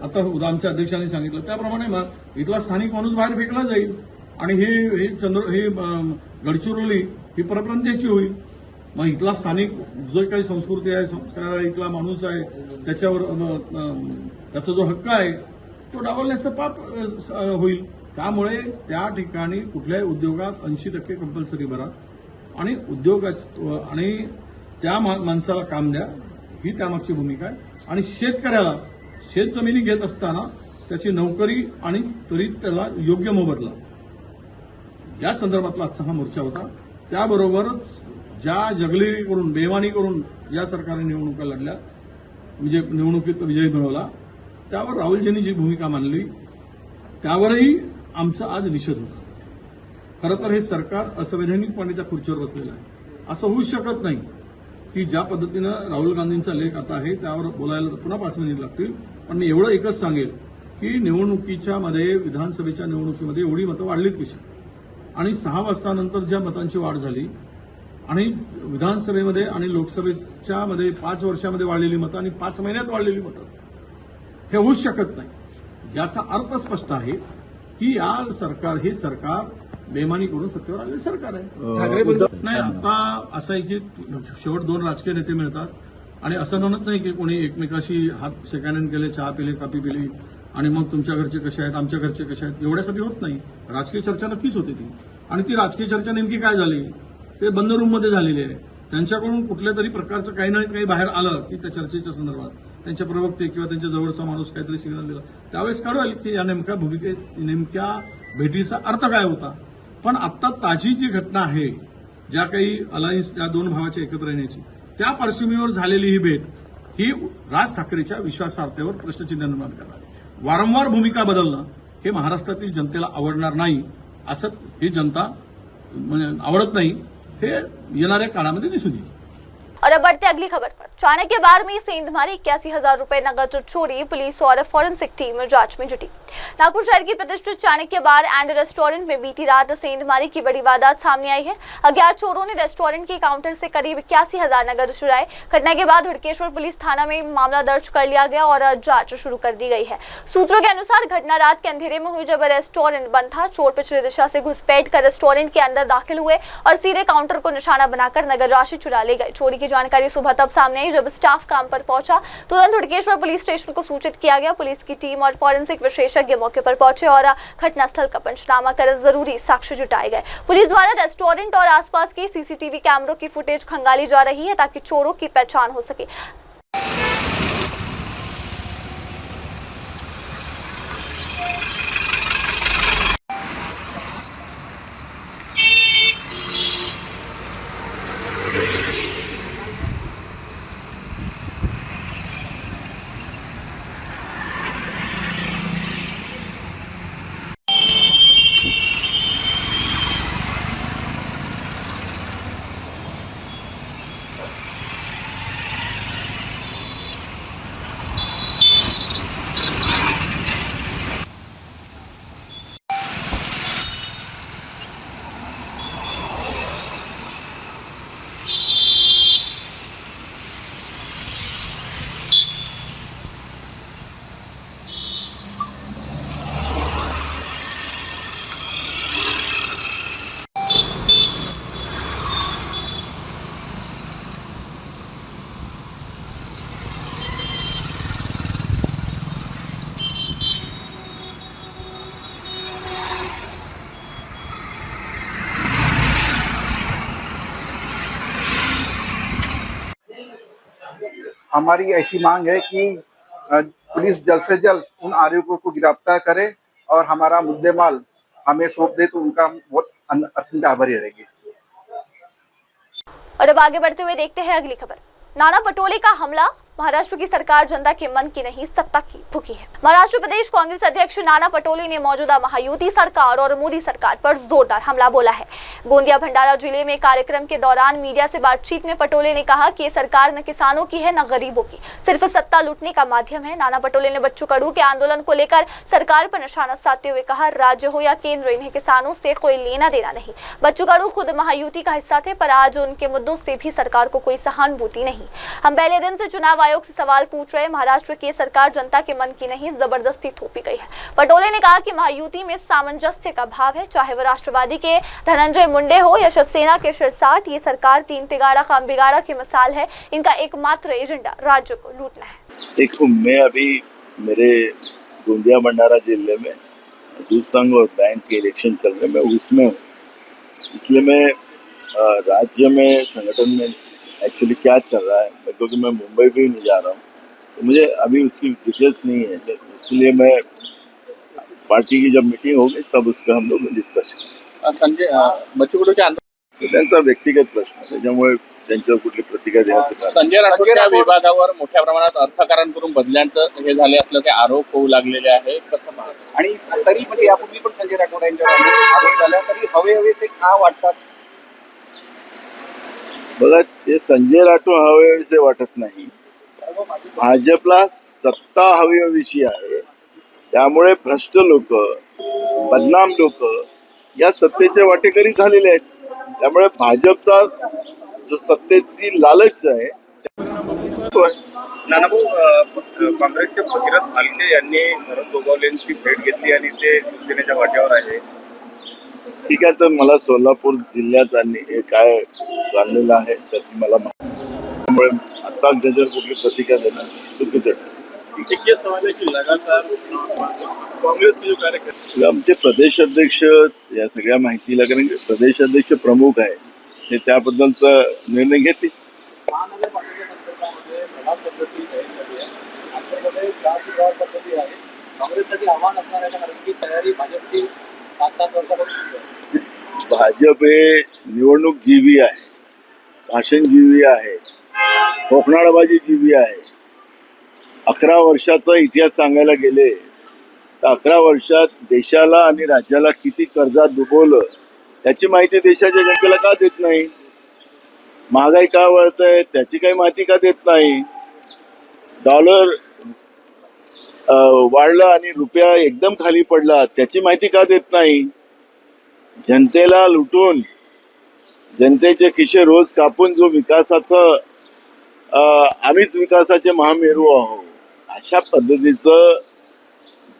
आता आमच्या अध्यक्षांनी सांगितलं त्याप्रमाणे इथला स्थानिक माणूस बाहेर फेकला जाईल आणि हे गडचिरोली ही परप्रांतीयाची होईल. मग इथला स्थानिक जो काही संस्कृती आहे, संस्कार आहे, इथला माणूस आहे, त्याच्यावर त्याचा जो हक्क आहे तो डावलण्याचं पाप होईल. त्यामुळे त्या ठिकाणी कुठल्याही उद्योगात 80% कंपल्सरी भरा आणि आणि त्या माणसाला काम द्या. ही त्यामागची भूमिका आहे. आणि शेतकऱ्याला शेतजमिनी घेत असताना त्याची नोकरी आणि त्वरित त्याला योग्य मोबदला या संदर्भातला आजचा हा मोर्चा होता. त्याबरोबरच ज्या जगलेरी करून बेमानी करून या सरकारने निवडणुका लढल्या, म्हणजे निवडणुकीत विजय मिळवला, त्यावर राहुलजींनी जी भूमिका मांडली त्यावरही आमचा आज निषेध होता. खरं तर हे सरकार असंवैधानिकपणे त्या खुर्चीवर बसलेलं आहे. असं होऊच शकत नाही की ज्या पद्धतीनं राहुल गांधींचा लेख आता आहे त्यावर बोलायला पुन्हा 5 मिनिट लागतील. पण मी एवढं एकच सांगेल की निवडणुकीच्या मध्ये, विधानसभेच्या निवडणुकीमध्ये एवढी मतं वाढलीत कशी? आणि 6 वाजतानंतर ज्या मतांची वाढ झाली आणि विधानसभेमध्ये आणि लोकसभेच्या मध्ये 5 वर्षामध्ये वाढलेली मतं आणि 5 महिन्यात वाढलेली मतं, हे होऊच शकत नाही. याचा अर्थ स्पष्ट आहे की हे सरकार बेमानी करून सत्तेवर आलेले सरकार आहे. नाही, आता असं आहे की शेवट 2 राजकीय नेते मिळतात आणि असं म्हणत नाही की कोणी एकमेकाशी हात सेकंड केले, चहा पिले, कापी पिली आणि मग तुमच्या घरचे कसे आहेत, आमच्या घरचे कसे आहेत, एवढ्यासाठी होत नाही. राजकीय चर्चा नक्कीच होती ती. आणि ती राजकीय चर्चा नेमकी काय झाली ते बंद रूममध्ये झालेली आहे. त्यांच्याकडून कुठल्या तरी प्रकारचं काही नाही काही बाहेर आलं की त्या चर्चेच्या संदर्भात त्यांचे प्रवक्ते किंवा त्यांच्या जवळचा माणूस काहीतरी सिग्नल दिला, त्यावेळेस कळेल की या नेमक्या भेटीचा अर्थ काय होता. पण आता ताजी जी घटना आहे ज्या काही अलायन्स त्या दोन भावाच्या एकत्र येण्याची त्या पार्श्वभूमीवर झालेली ही भेट ही राज ठाकरेच्या विश्वासार्हतेवर प्रश्नचिन्ह निर्माण करणार आहे. वारंवार भूमिका बदलणं हे महाराष्ट्रातील जनतेला आवडणार नाही, असं ही जनता आवडत नाही, हे येणाऱ्या काळामध्ये दिसून येईल. और अब बढ़ते अगली खबर पर। चाणक्य बार में सेंधमारी 81,000 रुपए नकद चोरी, पुलिस और फॉरेंसिक टीम जांच में जुटी। नागपुर शहर की प्रतिष्ठित चाणक्य बार एंड रेस्टोरेंट में बीती रात सेंधमारी की बड़ी वारदात सामने आई है। अज्ञात चोरों ने रेस्टोरेंट के काउंटर से करीब 81,000 नकद चुराए। घटना के बाद हुड़केश्वर पुलिस थाना में मामला दर्ज कर लिया गया और जांच शुरू कर दी गई है। सूत्रों के अनुसार घटना रात के अंधेरे में हुई जब रेस्टोरेंट बंद था। चोर पिछली दिशा से घुसपैठ कर रेस्टोरेंट के अंदर दाखिल हुए और सीधे काउंटर को निशाना बनाकर नकद राशि चुरा ले गए। चोरी की जानकारी सुबह तब सामने आई जब स्टाफ काम पर पहुंचा। तुरंत हुड़केश्वर पुलिस स्टेशन को सूचित किया गया। पुलिस की टीम और फॉरेंसिक विशेषज्ञ मौके पर पहुंचे और घटनास्थल का पंचनामा कर जरूरी साक्ष्य जुटाए गए। पुलिस द्वारा रेस्टोरेंट और आसपास के सीसीटीवी कैमरों की फुटेज खंगाली जा रही है ताकि चोरों की पहचान हो सके। हमारी ऐसी मांग है कि पुलिस जल्द से जल्द उन आरोपियों को गिरफ्तार करे और हमारा मुद्देमाल हमें सौंप दे तो उनका बहुत अत्यंत आभारी रहेगी। और अब आगे बढ़ते हुए देखते हैं अगली खबर। नाना पटोले का हमला। महाराष्ट्र की सरकार जनता के मन की नहीं सत्ता की भूखी है। महाराष्ट्र प्रदेश कांग्रेस अध्यक्ष नाना पटोले ने मौजूदा महायुति सरकार और मोदी सरकार पर जोरदार हमला बोला है। गोंदिया भंडारा जिले में कार्यक्रम के दौरान मीडिया से बातचीत में पटोले ने कहा कि ये सरकार न किसानों की है न गरीबों की, सिर्फ सत्ता लूटने का माध्यम है। नाना पटोले ने बच्चू कडू के आंदोलन को लेकर सरकार पर निशाना साधते हुए कहा, राज्य हो या केंद्र, इन्हें किसानों से कोई लेना देना नहीं। बच्चू कडू खुद महायुति का हिस्सा थे, पर आज उनके मुद्दों से भी सरकार को कोई सहानुभूति नहीं। हम पहले दिन से चुनाव आयोग से सवाल पूछ रहे, महाराष्ट्र की सरकार जनता के मन की नहीं, जबरदस्ती थोपी गई है। पटोले ने कहा कि महायुति में सामंजस्य का भाव है, चाहे वह राष्ट्रवादी के धनंजय मुंडे हो या शिवसेना के शिरसाट। ये सरकार तीन तिगाड़ा काम बिगाड़ा की मिसाल है। इनका एकमात्र एजेंडा राज्य को लूटना है। देखो, मैं अभी मेरे गोंदिया भंडारा जिले में दूध संघ और बैंक के इलेक्शन चल रहे, मैं उसमें हूँ, इसलिए मैं राज्य में संगठन में एक्चुअली क्या चल रहा है, क्योंकि मैं मुंबई भी नहीं जा रहा हूँ, तो मुझे अभी उसकी डिटेल्स नहीं है, इसलिए मैं पार्टी की जब मीटिंग होगी तब उस पर हम लोग डिस्कस करें। संजय बच्चू कडूच्या त्यांचा व्यक्तिगत प्रश्न आहे, त्याच्यामुळे त्यांच्यावर कुठली प्रतिक्रिया द्यायचं. संजय राठोडच्या विभागावर मोठ्या प्रमाणात अर्थकारण करून बदल्यांचं हे झाले असल्याचे आरोप होऊ लागलेले आहे, कसं पाहता? आणि तरी म्हणजे यापूर्वी पण संजय राठोड यांच्यावर आरोप झाला, तरी हवे हवेसे का वाटतात? बघा, ते संजय राठोड हवेसे वाटत नाही, भाजपला सत्ता हवीविषयी आहे, त्यामुळे भ्रष्ट लोक, बदनाम लोक या सत्तेचे वाटेकरी झालेले आहेत, त्यामुळे भाजपचा जो सत्तेची लालच आहे नानाभाऊ, काँग्रेसचे भगीरथ भालके यांनी भरत गोगावलेंची भेट घेतली आणि ते शिवसेनेच्या वाट्यावर आहे. ठीक आहे, तर मला सोलापूर जिल्ह्यात आणि काय चाललेलं आहे त्याची मला त्यामुळे आता त्याच्यावर कुठली प्रतिक्रिया देणं चुकीचं आहे. ये सवाल है कि लगातार कांग्रेस के जो कार्यकर्ते, आमचे प्रदेश अध्यक्ष या सगळ्या माहितीला, कारण प्रदेश अध्यक्ष प्रमुख आहे, ते त्याबद्दलचा निर्णय घेतील. महानगरपालिकेच्या संदर्भामध्ये प्रभाग पद्धती जाहीर झाली आहे, आमच्याकडे जात पद्धती आहे. काँग्रेससाठी आव्हान असणार आहे, कारण की तयारी भाजपची 5-7 वर्षापासून सुरू आहे. भाजप हे निवडणूक जीवी आहे, भाषण जीवी आहे, कोकणाळबाजी जीवी आहे. 11 वर्षाचा इतिहास सांगायला गेले तर 11 वर्षात देशाला आणि राज्याला किती कर्जात डुबवलं त्याची माहिती देशाच्या जनतेला का देत नाही? महागाई का वाढतंय त्याची काही माहिती का देत नाही? डॉलर वाढला आणि रुपया एकदम खाली पडला त्याची माहिती का देत नाही? जनतेला लुटून जनतेचे खिसे रोज कापून जो विकासाचं आम्हीच विकासाचे महामेरू आहोत अशा पद्धतीचं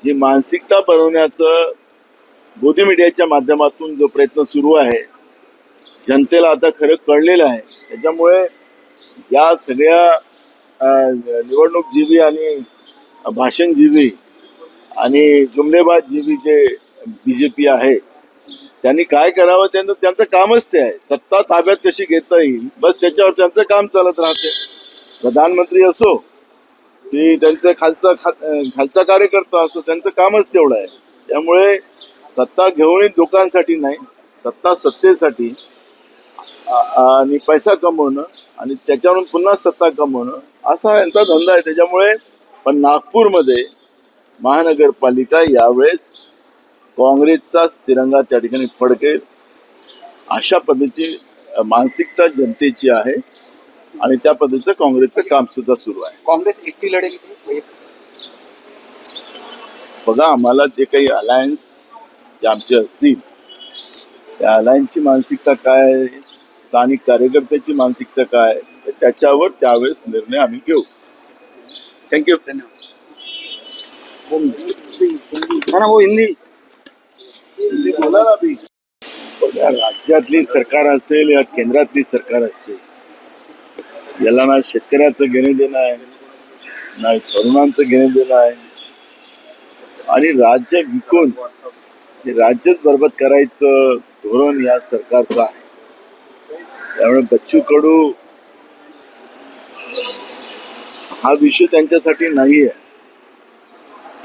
जी मानसिकता बनवण्याचं मोदी मीडियाच्या माध्यमातून जो प्रयत्न सुरू आहे जनतेला आता खरं कळलेलं आहे. त्याच्यामुळे या सगळ्या निवडणूक जीवी आणि भाषण जीवी आणि जुमलेबाज जीवी जे बीजेपी आहे त्यांनी काय करावं? त्यांचं कामच ते आहे. सत्ता ताब्यात कशी घेता येईल बस त्याच्यावर त्यांचं काम चालत राहते. प्रधानमंत्री असो की त्यांचं खालचा कार्यकर्ता असो त्यांचं कामच तेवढं आहे. त्यामुळे सत्ता घेऊनही लोकांसाठी नाही, सत्ता सत्तेसाठी आणि पैसा कमवणं आणि त्याच्यावरून पुन्हा सत्ता कमवणं असा यांचा धंदा आहे. त्याच्यामुळे पण नागपूरमध्ये महानगरपालिका यावेळेस काँग्रेसचाच तिरंगा त्या ठिकाणी फडकेल अशा पद्धतीची मानसिकता जनतेची आहे आणि त्या पद्धतीचं काँग्रेसचं काम सुद्धा सुरू आहे. काँग्रेस एकटी लढेल बघा, आम्हाला जे काही अलायन्स जे आमचे असतील त्या अलायन्सची मानसिकता काय आहे, स्थानिक कार्यकर्त्याची मानसिकता काय आहे त्याच्यावर त्यावेळेस निर्णय आम्ही घेऊ. थँक्यू. हिंदी बोला ना भी. बघा, राज्यातली सरकार असेल या केंद्रातली सरकार असेल याला ना शेतकऱ्याचं घेणं देणं आहे ना तरुणांचं घेणं देणं आहे आणि राज्य विकून राज्यच बरबाद करायचं धोरण या सरकारचं आहे. त्यामुळे बच्चू कडू हा विषय त्यांच्यासाठी नाही आहे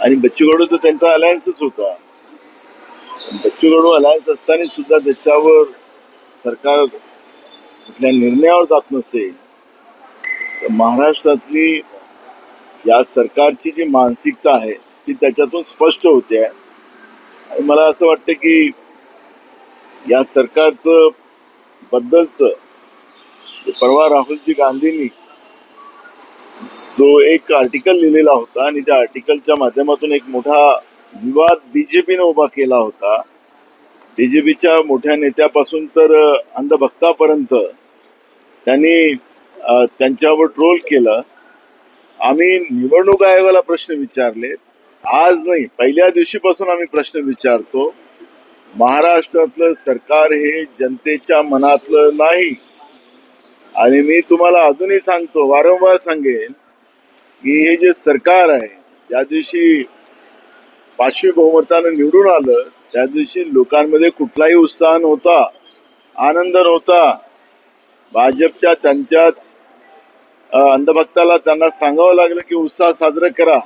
आणि बच्चू कडू तर त्यांचा अलायन्सच होता. बच्चू कडू अलायन्स असताना सुद्धा त्याच्यावर सरकार कुठल्या निर्णयावर जात नसेल तर महाराष्ट्रातली या सरकारची जी मानसिकता आहे ती त्याच्यातून स्पष्ट होते आहे. आणि मला असं वाटतं की या सरकारचं बद्दलचं परवा राहुलजी गांधींनी जो एक आर्टिकल लिहिलेला होता आणि त्या आर्टिकलच्या माध्यमातून एक मोठा विवाद बीजेपीने उभा केला होता. बीजेपीच्या मोठ्या नेत्यापासून तर अंधभक्तापर्यंत त्यांनी त्यांच्यावर ट्रोल केलं. आम्ही निवडणूक आयोगाला प्रश्न विचारले, आज नाही पहिल्या दिवशीपासून आम्ही प्रश्न विचारतो. महाराष्ट्रातलं सरकार हे जनतेच्या मनातलं नाही आणि मी तुम्हाला अजूनही सांगतो, वारंवार सांगेन की हे जे सरकार आहे ज्या दिवशी 5वी बहुमतानं निवडून आलं त्या दिवशी लोकांमध्ये कुठलाही उत्साह नव्हता, आनंद नव्हता. भाजपच्या त्यांच्याच अंधभक्ताला त्यांना सांगावं लागलं की उत्साह साजरा करा,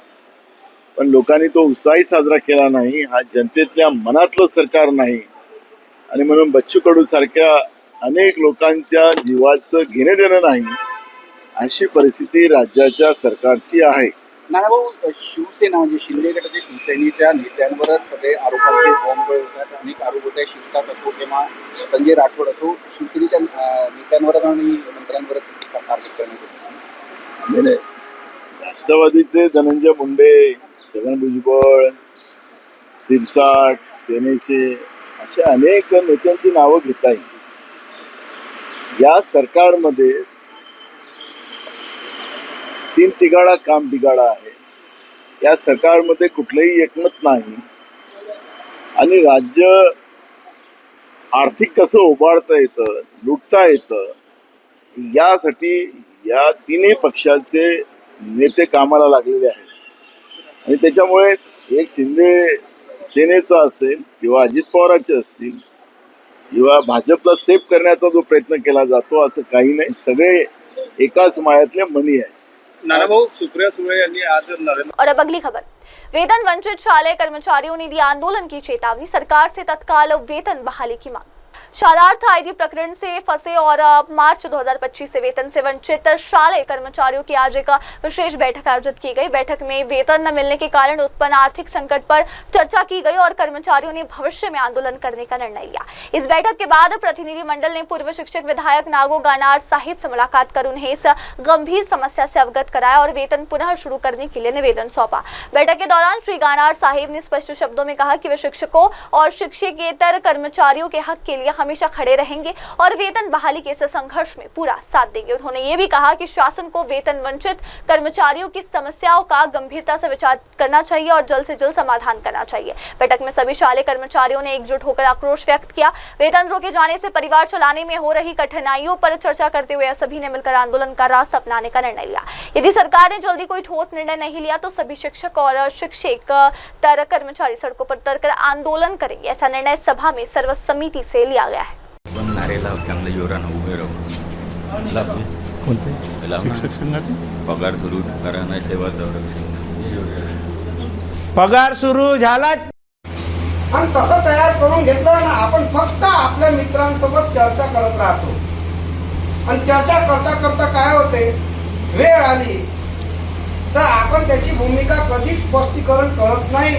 पण लोकांनी तो उत्साही साजरा केला नाही. हा जनतेतल्या मनातलं सरकार नाही आणि म्हणून बच्चू कडू सारख्या अनेक लोकांच्या जीवाचं घेणे देणं नाही अशी परिस्थिती राज्याच्या सरकारची आहे. नानाभाऊ, शिवसेना म्हणजे शिंदे गटाच्या शिवसेनेच्या नेत्यांवरच सगळे आरोपांचे बॉम्ब होतात. अनेक आरोप होत आहे. शिरसाट असो किंवा संजय राठोड असो, शिवसेनेच्या नेत्यांवरच आणि मंत्र्यांवरच टार्गेट करण्यात येते. राष्ट्रवादीचे धनंजय मुंडे, छगन भुजबळ, शिरसाट, सेनेचे अशा अनेक नेत्यांची नावं घेता येईल. या सरकारमध्ये 3 तिघाडा काम बिघाडा आहे. या सरकारमध्ये कुठलंही एकमत नाही आणि राज्य आर्थिक कसं उभारता येतं, लुटता येतं यासाठी या तिन्ही पक्षाचे नेते कामाला लागलेले आहेत आणि त्याच्यामुळे एक शिंदे सेनेचा असेल किंवा अजित पवारांचे असतील किंवा भाजपला सेफ करण्याचा जो प्रयत्न केला जातो असं काही नाही. सगळे एकाच माळ्यातले मणी आहेत. नानाभाऊ, सुप्रिया सुळे यांनी आज और अब अगली खबर, वेतन वंचित शालेय कर्मचारियों ने दी आंदोलन की चेतावनी, सरकार से तत्काल वेतन बहाली की मांग। शालार्थ आईडी प्रकरण से फंसे और मार्च 2025 से वेतन से वंचित शालेय कर्मचारियों की आज एक विशेष बैठक आयोजित की गई। बैठक में वेतन न मिलने के कारण उत्पन्न आर्थिक संकट पर चर्चा की गई और कर्मचारियों ने भविष्य में आंदोलन करने का निर्णय लिया। इस बैठक के बाद प्रतिनिधिमंडल ने पूर्व शिक्षक विधायक नागो गानार साहिब से मुलाकात कर उन्हें इस गंभीर समस्या से अवगत कराया और वेतन पुनः शुरू करने के लिए निवेदन सौंपा। बैठक के दौरान श्री गानार साहिब ने स्पष्ट शब्दों में कहा कि वे शिक्षकों और शिक्षकेतर कर्मचारियों के हक के लिए हमेशा खड़े रहेंगे और वेतन बहाली के इस संघर्ष में पूरा साथ देंगे। उन्होंने ये भी कहा कि शासन को वेतन वंचित कर्मचारियों की समस्याओं का गंभीरता से विचार करना चाहिए और जल्द से जल्द समाधान करना चाहिए। बैठक में सभी शालेय कर्मचारियों ने एकजुट होकर आक्रोश व्यक्त किया। वेतन रोके जाने से परिवार चलाने में हो रही कठिनाइयों पर चर्चा करते हुए सभी ने मिलकर आंदोलन का रास्ता अपनाने का निर्णय लिया। यदि सरकार ने जल्दी कोई ठोस निर्णय नहीं लिया तो सभी शिक्षक और शिक्षकेतर कर्मचारी सड़कों पर उतरकर आंदोलन करेंगे। ऐसा निर्णय सभा में सर्वसम्मति से लिया गया है। चांगलं जोरानं उभे राहू शिक्षक संघटना पगार सुरू करा नाही सेवा संरक्षण पगार सुरू झाला आणि तसं तयार करून घेतलं ना आपण फक्त आपल्या मित्रांसोबत चर्चा करत राहतो आणि चर्चा करता करता काय होते वेळ आली तर आपण त्याची भूमिका कधीच स्पष्टीकरण करत नाही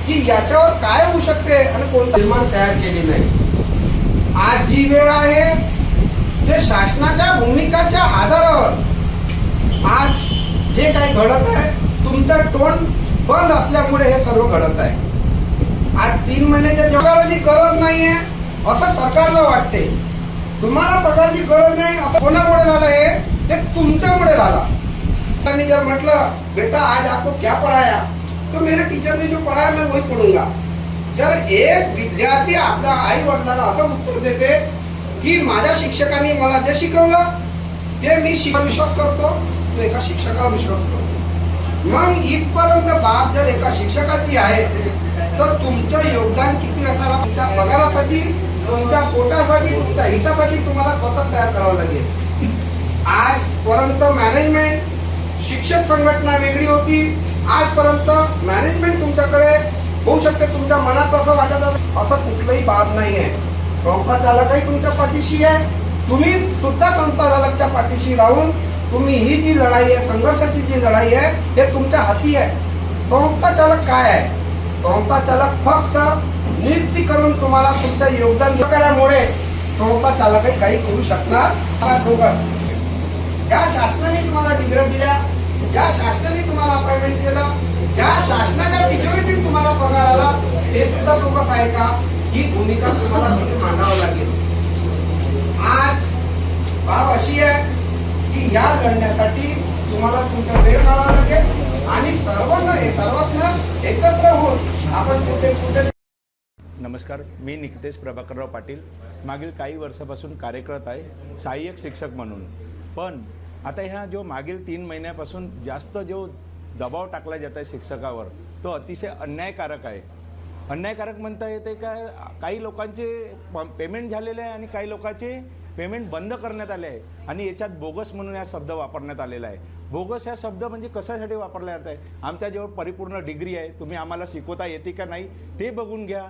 की याच्यावर काय होऊ शकते आणि कोणता निर्माण तयार केली नाही। आज जी वेळ आहे ते शासनाच्या भूमिकाच्या आधारावर आज जे काही घडत आहे तुमचा टोन बंद असल्यामुळे हे सर्व घडत आहे। आज 3 महिन्याच्या पगाराची गरज नाहीये असं सरकारला वाटते। तुम्हाला पगाराची गरज नाही असं कोणामुळे झालं हे तुमच्यामुळे झालं। त्यांनी जर म्हटलं बेटा आज आपको क्या पढ़ाया तो मेरे टीचर ने जो पढ़ाया मैं वही पढ़ूंगा। जर एक विद्यार्थी आपल्या आई वडिलांना असं उत्तर देते की माझ्या शिक्षकांनी मला जे शिकवलं ते मी विश्वास करतो तो एका शिक्षकावर विश्वास करतो। मग इथपर्यंत बाब जर एका शिक्षकाची आहे तर तुमचं योगदान किती असायला तुमच्या पगारासाठी तुमच्या पोटासाठी तुमच्या हितासाठी तुम्हाला स्वतः तयार करावं लागेल। आजपर्यंत मॅनेजमेंट शिक्षक संघटना वेगळी होती। आजपर्यंत मॅनेजमेंट तुमच्याकडे होऊ शकते तुमच्या मनात असं वाटत असं कुठलंही बाब नाही आहे। संस्था चालकही तुमच्या पाठीशी आहे। तुम्ही सुद्धा संस्था चालकच्या पाठीशी राहून तुम्ही ही जी लढाई आहे संघर्षाची जी लढाई आहे हे तुमच्या हाती आहे। संस्था चालक काय आहे? संस्था चालक फक्त नियुक्ती करून तुम्हाला तुमचं योगदान केल्यामुळे संस्था चालकही काही करू शकणार। ज्या शासनाने तुम्हाला डिग्री दिल्या ज्या शासनाने तुम्हाला अपॉइंटमेंट केलं ज्या शासनाच्या तिजोरीतून तुम्हाला पगार आला हे सुद्धा बोगस आहे का ही भूमिका तुम्हाला मांडावं लागेल। आज बाब अशी आहे की या लढण्यासाठी तुम्हाला तुमचा वेळ काढावा लागेल आणि सर्वांना एकत्र होऊन आपण कुठे नमस्कार, मी निकितेश प्रभाकरराव पाटील मागील काही वर्षापासून कार्यरत आहे सहाय्यक शिक्षक म्हणून। पण आता ह्या जो मागील 3 महिन्यापासून जास्त जो दबाव टाकला जात आहे शिक्षकावर तो अतिशय अन्यायकारक आहे। अन्यायकारक म्हणता येते काय, काही लोकांचे पेमेंट झालेले आहे आणि काही लोकांचे पेमेंट बंद करण्यात आले आहे आणि याच्यात बोगस म्हणून हा शब्द वापरण्यात आलेला आहे। बोगस हा शब्द म्हणजे कशासाठी वापरला जात आहे? आमच्याजवळ परिपूर्ण डिग्री आहे, तुम्ही आम्हाला शिकवता येते का नाही ते बघून घ्या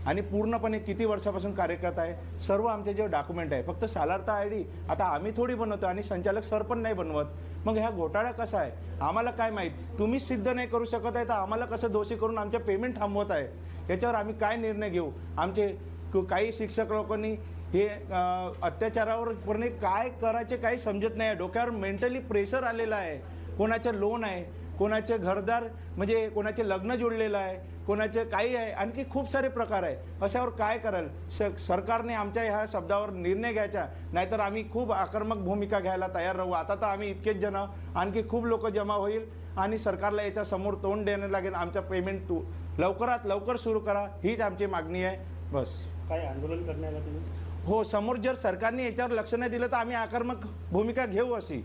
आणि पूर्णपणे किती वर्षापासून कार्यरत आहे सर्व आमच्याजवळ डॉक्युमेंट आहे। फक्त शालार्थ आयडी आता आम्ही थोडी बनवतो आणि संचालक सर पण नाही बनवत। मग ह्या घोटाळा कसा आहे आम्हाला काय माहीत? तुम्ही सिद्ध नाही करू शकत आहे तर आम्हाला कसं दोषी करून आमच्या पेमेंट थांबवत आहे? याच्यावर आम्ही काय निर्णय घेऊ? आमचे काही शिक्षक लोकांनी हे अत्याचारावर पूर्ण काय करायचे काही समजत नाही। डोक्यावर मेंटली प्रेशर आलेलं आहे। कोणाचे लोन आहे, कोणाचे घरदार म्हणजे कोणाचे लग्न जोडलेलं आहे, कोणाचे काही आहे, आणखी खूप सारे प्रकार आहे। अशावर काय कराल? सरकारने आमच्या ह्या शब्दावर निर्णय घ्यायचा, नाहीतर आम्ही खूप आक्रमक भूमिका घ्यायला तयार राहू। आता तर आम्ही इतकेच जण आणखी खूप लोक जमा होईल आणि सरकारला याच्या समोर तोंड द्यायला लागेल। आमचा पेमेंट लवकरात लवकर सुरू करा हीच आमची मागणी आहे। बस। काय आंदोलन करण्याला तुम्ही? हो, समोर जर सरकारने याच्यावर लक्ष नाही दिलं तर आम्ही आक्रमक भूमिका घेऊ अशी,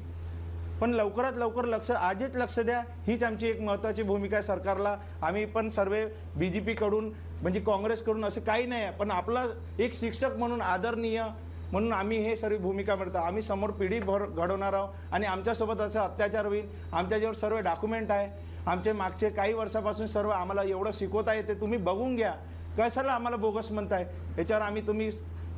पण लवकरात लवकर आजच लक्ष द्या हीच आमची एक महत्त्वाची भूमिका आहे सरकारला। आम्ही पण सर्व BJP कडून म्हणजे काँग्रेसकडून असं काही नाही आहे, पण आपला एक शिक्षक म्हणून आदरणीय म्हणून आम्ही हे सर्व भूमिका मिळतो। आम्ही समोर पिढी घडवणार आहोत आणि आमच्यासोबत असं अत्याचार होईल। आमच्याजवळ सर्व डॉक्युमेंट आहे, आमचे मागचे काही वर्षापासून सर्व आम्हाला एवढं शिकवता येते, तुम्ही बघून घ्या। कशाला आम्हाला बोगस म्हणताय? याच्यावर आम्ही तुम्ही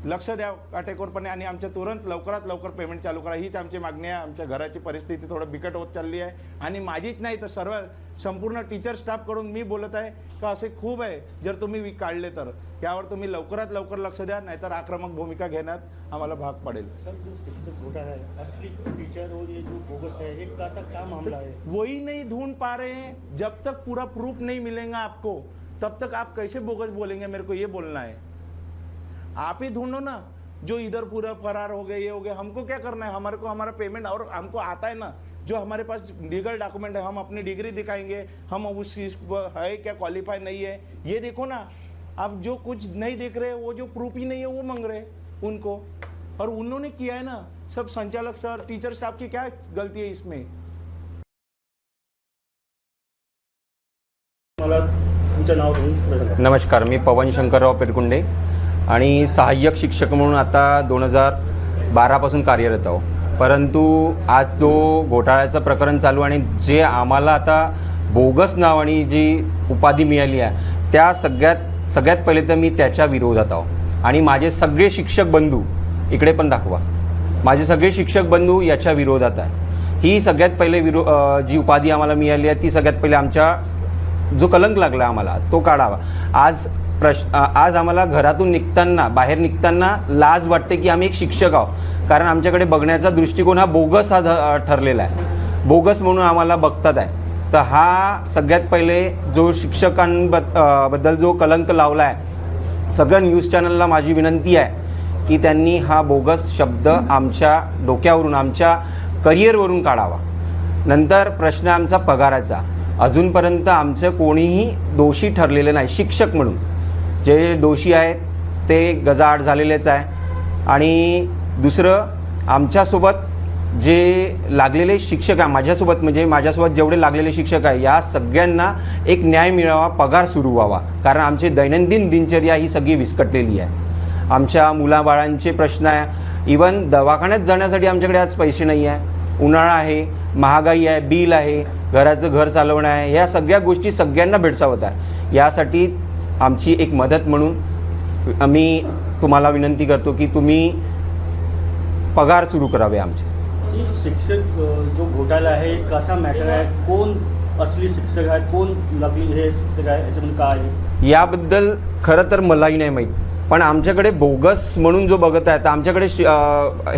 लक्ष द्या काटेकोरपणे आणि आमच्या तुरंत लवकरात लवकर पेमेंट चालू करा, हीच आमची मागणी आहे. आमच्या घराची परिस्थिती थोडं बिकट होत चालली आहे आणि माझीच नाही तर संपूर्ण टीचर स्टाफकडून मी बोलत आहे का असे खूप आहे. जर तुम्ही काढले तर यावर तुम्ही लवकरात लवकर लक्ष द्या, नाहीतर आक्रमक भूमिका घेण्यात आम्हाला भाग पडेल. सर, जो शिक्षक घोटाला है, असली टीचर और ये जो बोगस है, ये कैसा क्या मामला है? वही नहीं ढूंढ पा रहे हैं. जब तक पूरा प्रूफ नहीं मिलेगा आपको, तब तक आप कैसे बोगस बोलेंगे? मेरे को ये बोलना है. आप ही ढूंढो ना, जो इधर पूरा फरार हो गए, ये हो गए. हमको क्या करना है? हमारे को हमारा पेमेंट, और हमको आता है ना, जो हमारे पास लीगल डॉक्यूमेंट है, हम अपनी डिग्री दिखाएंगे, हम उस चीज है क्या क्वालिफाई नहीं है, ये देखो ना. आप जो कुछ नहीं देख रहे, वो जो प्रूफ ही नहीं है वो मांग रहे उनको, और उन्होंने किया है ना. सब संचालक सर, टीचर स्टाफ की क्या गलती है इसमें? मला तुमचं नाव सांगून. नमस्कार, मी पवन शंकरराव पेरकुंडे आणि सहाय्यक शिक्षक म्हणून आता 2012पासून कार्यरत आहो. परंतु आज जो घोटाळ्याचं प्रकरण चालू आणि जे आम्हाला आता बोगस नाव आणि जी उपाधी मिळाली आहे, त्या सगळ्यात पहिले तर मी त्याच्या विरोधात आहो. आणि माझे सगळे शिक्षक बंधू, इकडे पण दाखवा, माझे सगळे शिक्षक बंधू याच्या विरोधात आहे. ही सगळ्यात पहिले जी उपाधी आम्हाला मिळाली आहे, ती सगळ्यात पहिले आमच्या जो कलंक लागला आम्हाला तो काढावा. आज आम्हाला घरातून निघताना, बाहेर निघताना लाज वाटते की आम्ही एक शिक्षक आहोत, कारण आमच्याकडे बघण्याचा दृष्टिकोन हा बोगस हा ठरलेला आहे. बोगस म्हणून आम्हाला बघतात आहे. तर हा सगळ्यात पहिले जो शिक्षकांबद्दल जो कलंक लावला आहे, सगळ्या न्यूज चॅनलला माझी विनंती आहे की त्यांनी हा बोगस शब्द आमच्या डोक्यावरून, आमच्या करिअरवरून काढावा. नंतर प्रश्न आमचा पगाराचा. अजूनपर्यंत आमचं कोणीही दोषी ठरलेले नाही. शिक्षक म्हणून जे दोषी आहेत ते गजाआड झालेलेच आहे. आणि दुसरं, आमच्यासोबत जे लागलेले शिक्षक आहे, माझ्यासोबत जेवढे लागलेले शिक्षक आहे, या सगळ्यांना एक न्याय मिळावा, पगार सुरू व्हावा. कारण आमची दैनंदिन दिनचर्या ही सगळी विस्कटलेली आहे. आमच्या मुलाबाळांचे प्रश्न आहे. इवन दवाखान्यात जाण्यासाठी आमच्याकडे आज पैसे नाही आहे. उन्हाळा आहे, महागाई आहे, बिल आहे, घराचं घर चालवणं आहे, ह्या सगळ्या गोष्टी सगळ्यांना भेडसावत आहे. यासाठी आमची एक मदत म्हणून मी तुम्हाला विनंती करतो की तुम्ही पगार सुरू करावे आमचे. जी शिक्षक जो घोटाला आहे, कसा मॅटर आहे, कोण असली शिक्षक आहे, कोण नकली हे शिक्षक आहे, याच्यामध्ये काय आहे याबद्दल खरं तर मलाही नाही माहीत. पण आमच्याकडे बोगस म्हणून जो बघत आहे, तर आमच्याकडे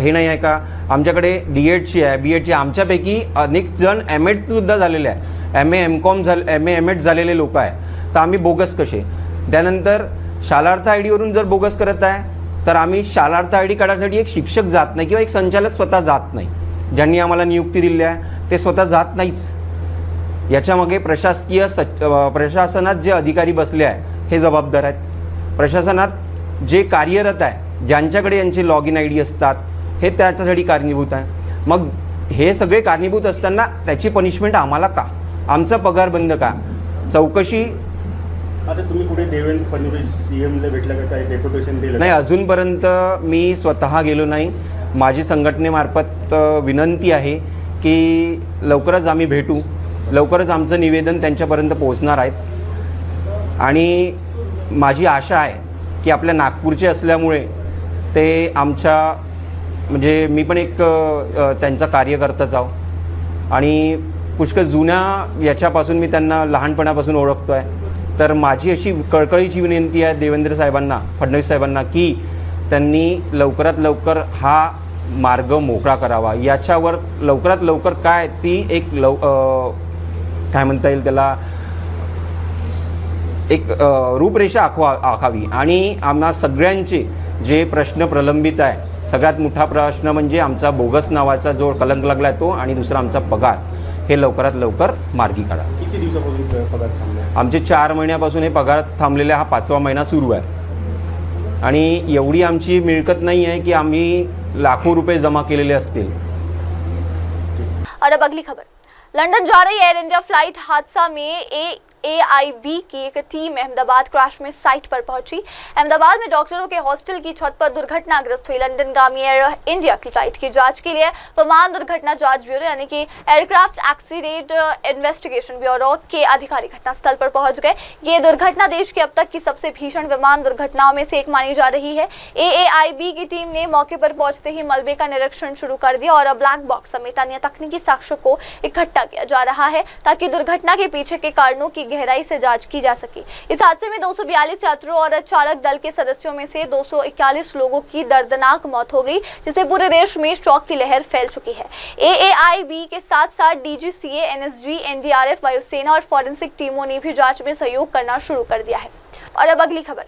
हे नाही आहे का, आमच्याकडे DEDची आहे, BEdची. आमच्यापैकी अनेक जण MEdसुद्धा झालेले आहे, MA MCOM MA झालेले लोक आहे. तर आम्ही बोगस कसे? त्यानंतर शालार्थ ID वरून जर बोगस करत आहे, तर आम्ही शालार्थ ID काढण्यासाठी एक शिक्षक जात नाही किंवा एक संचालक स्वतः जात नाही. ज्यांनी आम्हाला नियुक्ती दिली आहे ते स्वतः जात नाहीच. याच्यामागे प्रशासनात जे अधिकारी बसले आहे हे जबाबदार आहेत. प्रशासनात जे कार्यरत आहे, ज्यांच्याकडे यांचे लॉग इन ID असतात, हे त्याच्यासाठी कारणीभूत आहे. मग हे सगळे कारणीभूत असताना त्याची पनिशमेंट आम्हाला का? आमचा पगार बंद का? चौकशी. आता तुम्ही कुठे देवेंद्र फडणवीस CMला भेटला का? काय डेप्युटेशन दिलं? नाही, अजूनपर्यंत मी स्वतः गेलो नाही. माझी संघटनेमार्फत विनंती आहे की लवकरच आम्ही भेटू, लवकरच आमचं निवेदन त्यांच्यापर्यंत पोहोचणार आहेत. आणि माझी आशा आहे की आपल्या नागपूरचे असल्यामुळे ते आमच्या, म्हणजे मी पण एक त्यांचा कार्यकर्ताच आहो आणि पुष्कळ जुन्या याच्यापासून मी त्यांना लहानपणापासून ओळखतो आहे. तर माझी अशी कळकळीची विनंती आहे देवेंद्र साहेबांना, फडणवीस साहेबांना, की त्यांनी लवकरात लवकर हा मार्ग मोकळा करावा. याच्यावर लवकरात लवकर काय ती एक काय म्हणता येईल त्याला, एक रूपरेषा आखावी. आणि आम्हा सगळ्यांचे जे प्रश्न प्रलंबित आहे, सगळ्यात मोठा प्रश्न म्हणजे आमचा बोगस नावाचा जो कलंक लागला आहे तो, आणि दुसरा आमचा पगार, हे लवकरात लवकर मार्गी काढा. किती दिवसापासून पगार थांबले? आमचे 4 महिन्यापासून हे पगार थांबलेले, हा 5वा महिना सुरू आहे. आणि एवढी आमची मिळकत नाही आहे की आम्ही लाखों रुपये जमा केलेले असतील. और अब अगली खबर, लंदन जा रही एयर इंडिया फ्लाइट हादसा में AAIB की एक टीम अहमदाबाद क्रैश में साइट पर पहुंची। अहमदाबाद में डॉक्टरों के हॉस्टल की छत पर दुर्घटनाग्रस्त हुई लंदनगामी एयर इंडिया की फ्लाइट की जांच के लिए विमान दुर्घटना जांच ब्यूरो यानी कि एयरक्राफ्ट एक्सीडेंट इन्वेस्टिगेशन ब्यूरो के अधिकारी घटनास्थल पर पहुंच गए। ये दुर्घटना देश की अब तक की सबसे भीषण विमान दुर्घटनाओं में से एक मानी जा रही है। AAIB की टीम ने मौके पर पहुंचते ही मलबे का निरीक्षण शुरू कर दिया और ब्लैक बॉक्स समेत अन्य तकनीकी साक्ष्य को इकट्ठा किया जा रहा है ताकि दुर्घटना के पीछे के कारणों की गहराई से जांच की जा सके। इस हादसे में 242 यात्रियों और चालक दल के सदस्यों में से 241 लोगों की दर्दनाक मौत हो गई, जिससे पूरे देश में शोक की लहर फैल चुकी है। AAIB के साथ साथ DGCA, NSG, NDRF, वायुसेना और फॉरेंसिक टीमों ने भी जांच में सहयोग करना शुरू कर दिया है। और अब अगली खबर।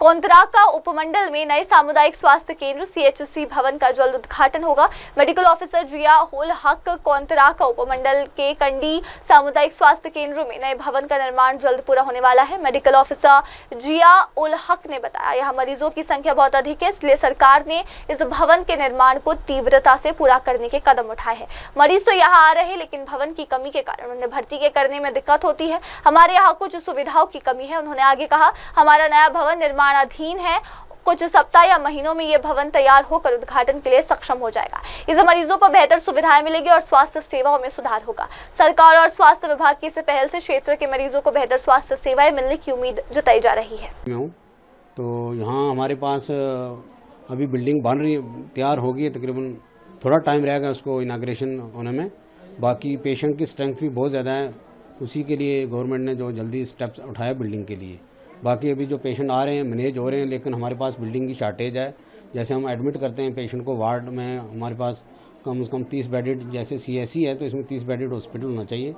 कोंतराका उपमंडल में नए सामुदायिक स्वास्थ्य केंद्र CHC भवन का जल्द उद्घाटन होगा। मेडिकल ऑफिसर जिया उल हक कोंतराका उपमंडल के कंडी सामुदायिक स्वास्थ्य केंद्र में नए भवन का निर्माण जल्द पूरा होने वाला है। मेडिकल ऑफिसर जिया उल हक ने बताया, यहाँ मरीजों की संख्या बहुत अधिक है, इसलिए सरकार ने इस भवन के निर्माण को तीव्रता से पूरा करने के कदम उठाए हैं। मरीज तो यहाँ आ रहे हैं, लेकिन भवन की कमी के कारण उन्हें भर्ती के करने में दिक्कत होती है। हमारे यहाँ कुछ सुविधाओं की कमी है। उन्होंने आगे कहा, हमारा नया भवन निर्माणाधीन है, कुछ सप्ताह या महीनों में यह भवन तैयार होकर उद्घाटन के लिए सक्षम हो जाएगा। इससे मरीजों को बेहतर सुविधाएं मिलेगी और स्वास्थ्य सेवाओं में सुधार होगा। सरकार और स्वास्थ्य विभाग की इस पहल से क्षेत्र के मरीजों को बेहतर स्वास्थ्य सेवाएं मिलने की उम्मीद जताई जा रही है। तो यहाँ हमारे पास अभी बिल्डिंग बन रही, तैयार होगी है, तकरीबन थोड़ा टाइम रहेगा उसको इनाग्रेशन होने में। बाकी पेशेंट की स्ट्रेंथ भी बहुत ज़्यादा है, उसी के लिए गवर्नमेंट ने जो जल्दी स्टेप्स उठाया बिल्डिंग के लिए। बाकी अभी जो पेशेंट आ रहे हैं मैनेज हो रहे हैं, लेकिन हमारे पास बिल्डिंग की शार्टेज है। जैसे हम एडमिट करते हैं पेशेंट को वार्ड में, हमारे पास कम से कम 30 बेडेड, जैसे CSC है तो इसमें 30 बेडेड हॉस्पिटल होना चाहिए।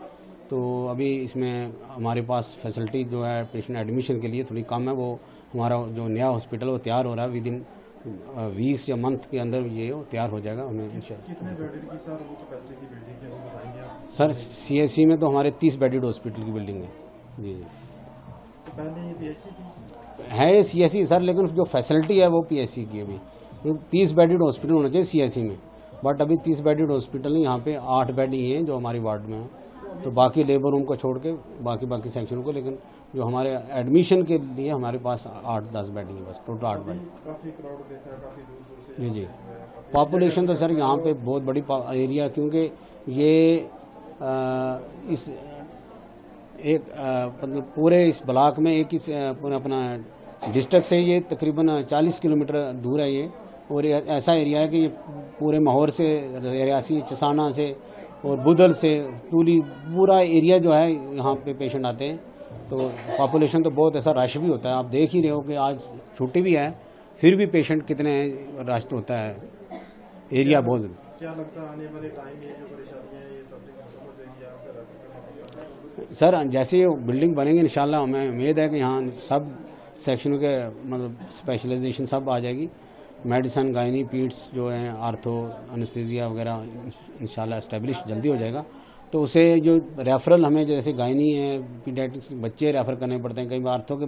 तो अभी इसमें हमारे पास फैसिलिटी जो है पेशेंट एडमिशन के लिए थोड़ी कम है। वो हमारा जो नया हॉस्पिटल वो तैयार हो रहा है, विद इन वीक्स या मंथ के अंदर ये तैयार हो जाएगा। हमें सर CSC में तो हमारे 30 बेडेड हॉस्पिटल की बिल्डिंग है जी। है CSC सर, लेकिन जो फैसिलिटी है वो PSC की। अभी 30 बेडेड हॉस्पिटल होना चाहिए CSC में, बट अभी 30 बेडेड हॉस्पिटल नहीं, यहाँ पे 8 बेड ही हैं जो हमारी वार्ड में है। तो बाकी लेबर रूम को छोड़ के बाकी सेक्शन को, लेकिन जो हमारे एडमिशन के लिए हमारे पास 8-10 बेड ही है, बस टोटल 8 बेड। जी पॉपुलेशन तो सर यहाँ पे बहुत बड़ी एरिया, क्योंकि ये इस एक मतलब पूरे इस ब्लॉक में एक इस अपना डिस्ट्रिक्ट से ये तकरीबन 40 किलोमीटर दूर है ये। और ऐसा एरिया है कि ये पूरे माहौर से, रियासी, चसाना से और बुदल से, टूली, पूरा एरिया जो है यहाँ पे पेशेंट आते हैं। तो पॉपुलेशन तो बहुत ऐसा रश भी होता है। आप देख ही रहे हो कि आज छुट्टी भी है, फिर भी पेशेंट कितने रश होता है, एरिया बहुत। क्या लगता है आने वाले टाइम ये जो परेशानियां ये सब खत्म हो जाएगी यहाँ पे? सर जैसे ये बिल्डिंग बनेंगे इंशाल्लाह हमें उम्मीद है कि यहाँ सब सेक्शनों के मतलब स्पेशलाइजेशन सब आ जाएगी। मेडिसिन, गायनी, पीड्स जो हैं, आर्थो, एनेस्थीसिया वगैरह इंशाल्लाह एस्टेब्लिश जल्दी हो जाएगा। तो उसे जो रेफरल हमें जैसे गायनी है, पीडियाट्रिक्स बच्चे रेफ़र करने पड़ते हैं, कई बार आर्थो के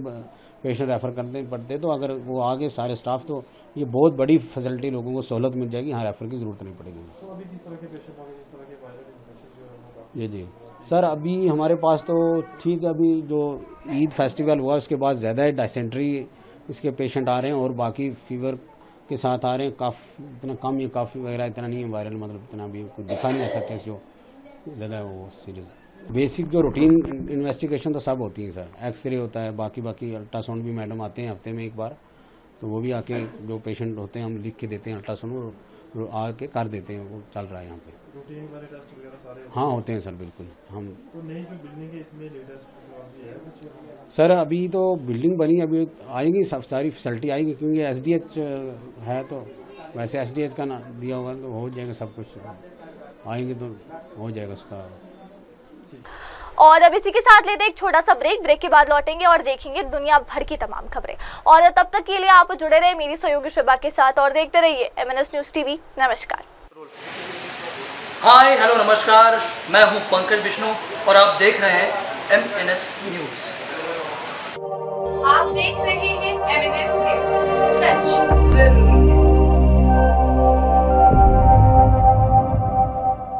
पेशेंट रेफ़र करने पड़ते हैं। तो अगर वो आगे सारे स्टाफ, तो ये बहुत बड़ी फैसिलिटी, लोगों को सहूलत मिल जाएगी, यहाँ रेफ़र की ज़रूरत नहीं पड़ेगी। तो अभी किस तरह के पेशेंट आ गए, जिस तरह के वायरल इन्फेक्शन जो है? जी सर, अभी हमारे पास तो ठीक है, अभी जो ईद फेस्टिवल हुआ उसके बाद ज़्यादा है, डायसेंट्री इसके पेशेंट आ रहे हैं, और बाकी फीवर के साथ आ रहे हैं। काफ़ी इतना कम, ये काफ़ी वगैरह इतना नहीं है वायरल, मतलब इतना अभी कुछ दिखा नहीं ऐसा केस जो ज़्यादा है वो सीरियस। बेसिक जो रूटीन इन्वेस्टिगेशन तो सब होती है सर, एक्सरे होता है, बाकी अल्ट्रासाउंड भी मैडम आते हैं हफ्ते में एक बार, तो वो भी आके जो पेशेंट होते हैं हम लिख के देते हैं, अल्ट्रासाउंड आके कर देते हैं। वो चल रहा है यहाँ पे। रूटीन वाले टेस्ट वगैरह सारे हाँ होते हैं सर, बिल्कुल। हम तो नई जो बिल्डिंग है इसमें लेटेस्ट है कुछ? सर अभी तो बिल्डिंग बनी, अभी आएगी सब सारी फैसिलिटी आएगी, क्योंकि SDH है, तो वैसे SDH का ना दिया होगा तो हो जाएगा सब कुछ, आएंगे तो हो जाएगा उसका। और अब इसी के साथ लेते एक छोटा सा ब्रेक के बाद लौटेंगे और देखेंगे दुनिया भर की तमाम खबरें। और तब तक के लिए आप जुड़े रहे मेरी सहयोगी शिबा के साथ और देखते रहिए MNS न्यूज़ TV। नमस्कार। हाय हेलो नमस्कार, मैं हूं पंकज विष्णु और आप देख रहे हैं MNS न्यूज़। आप देख रहे हैं MNS न्यूज़, सच जरूर।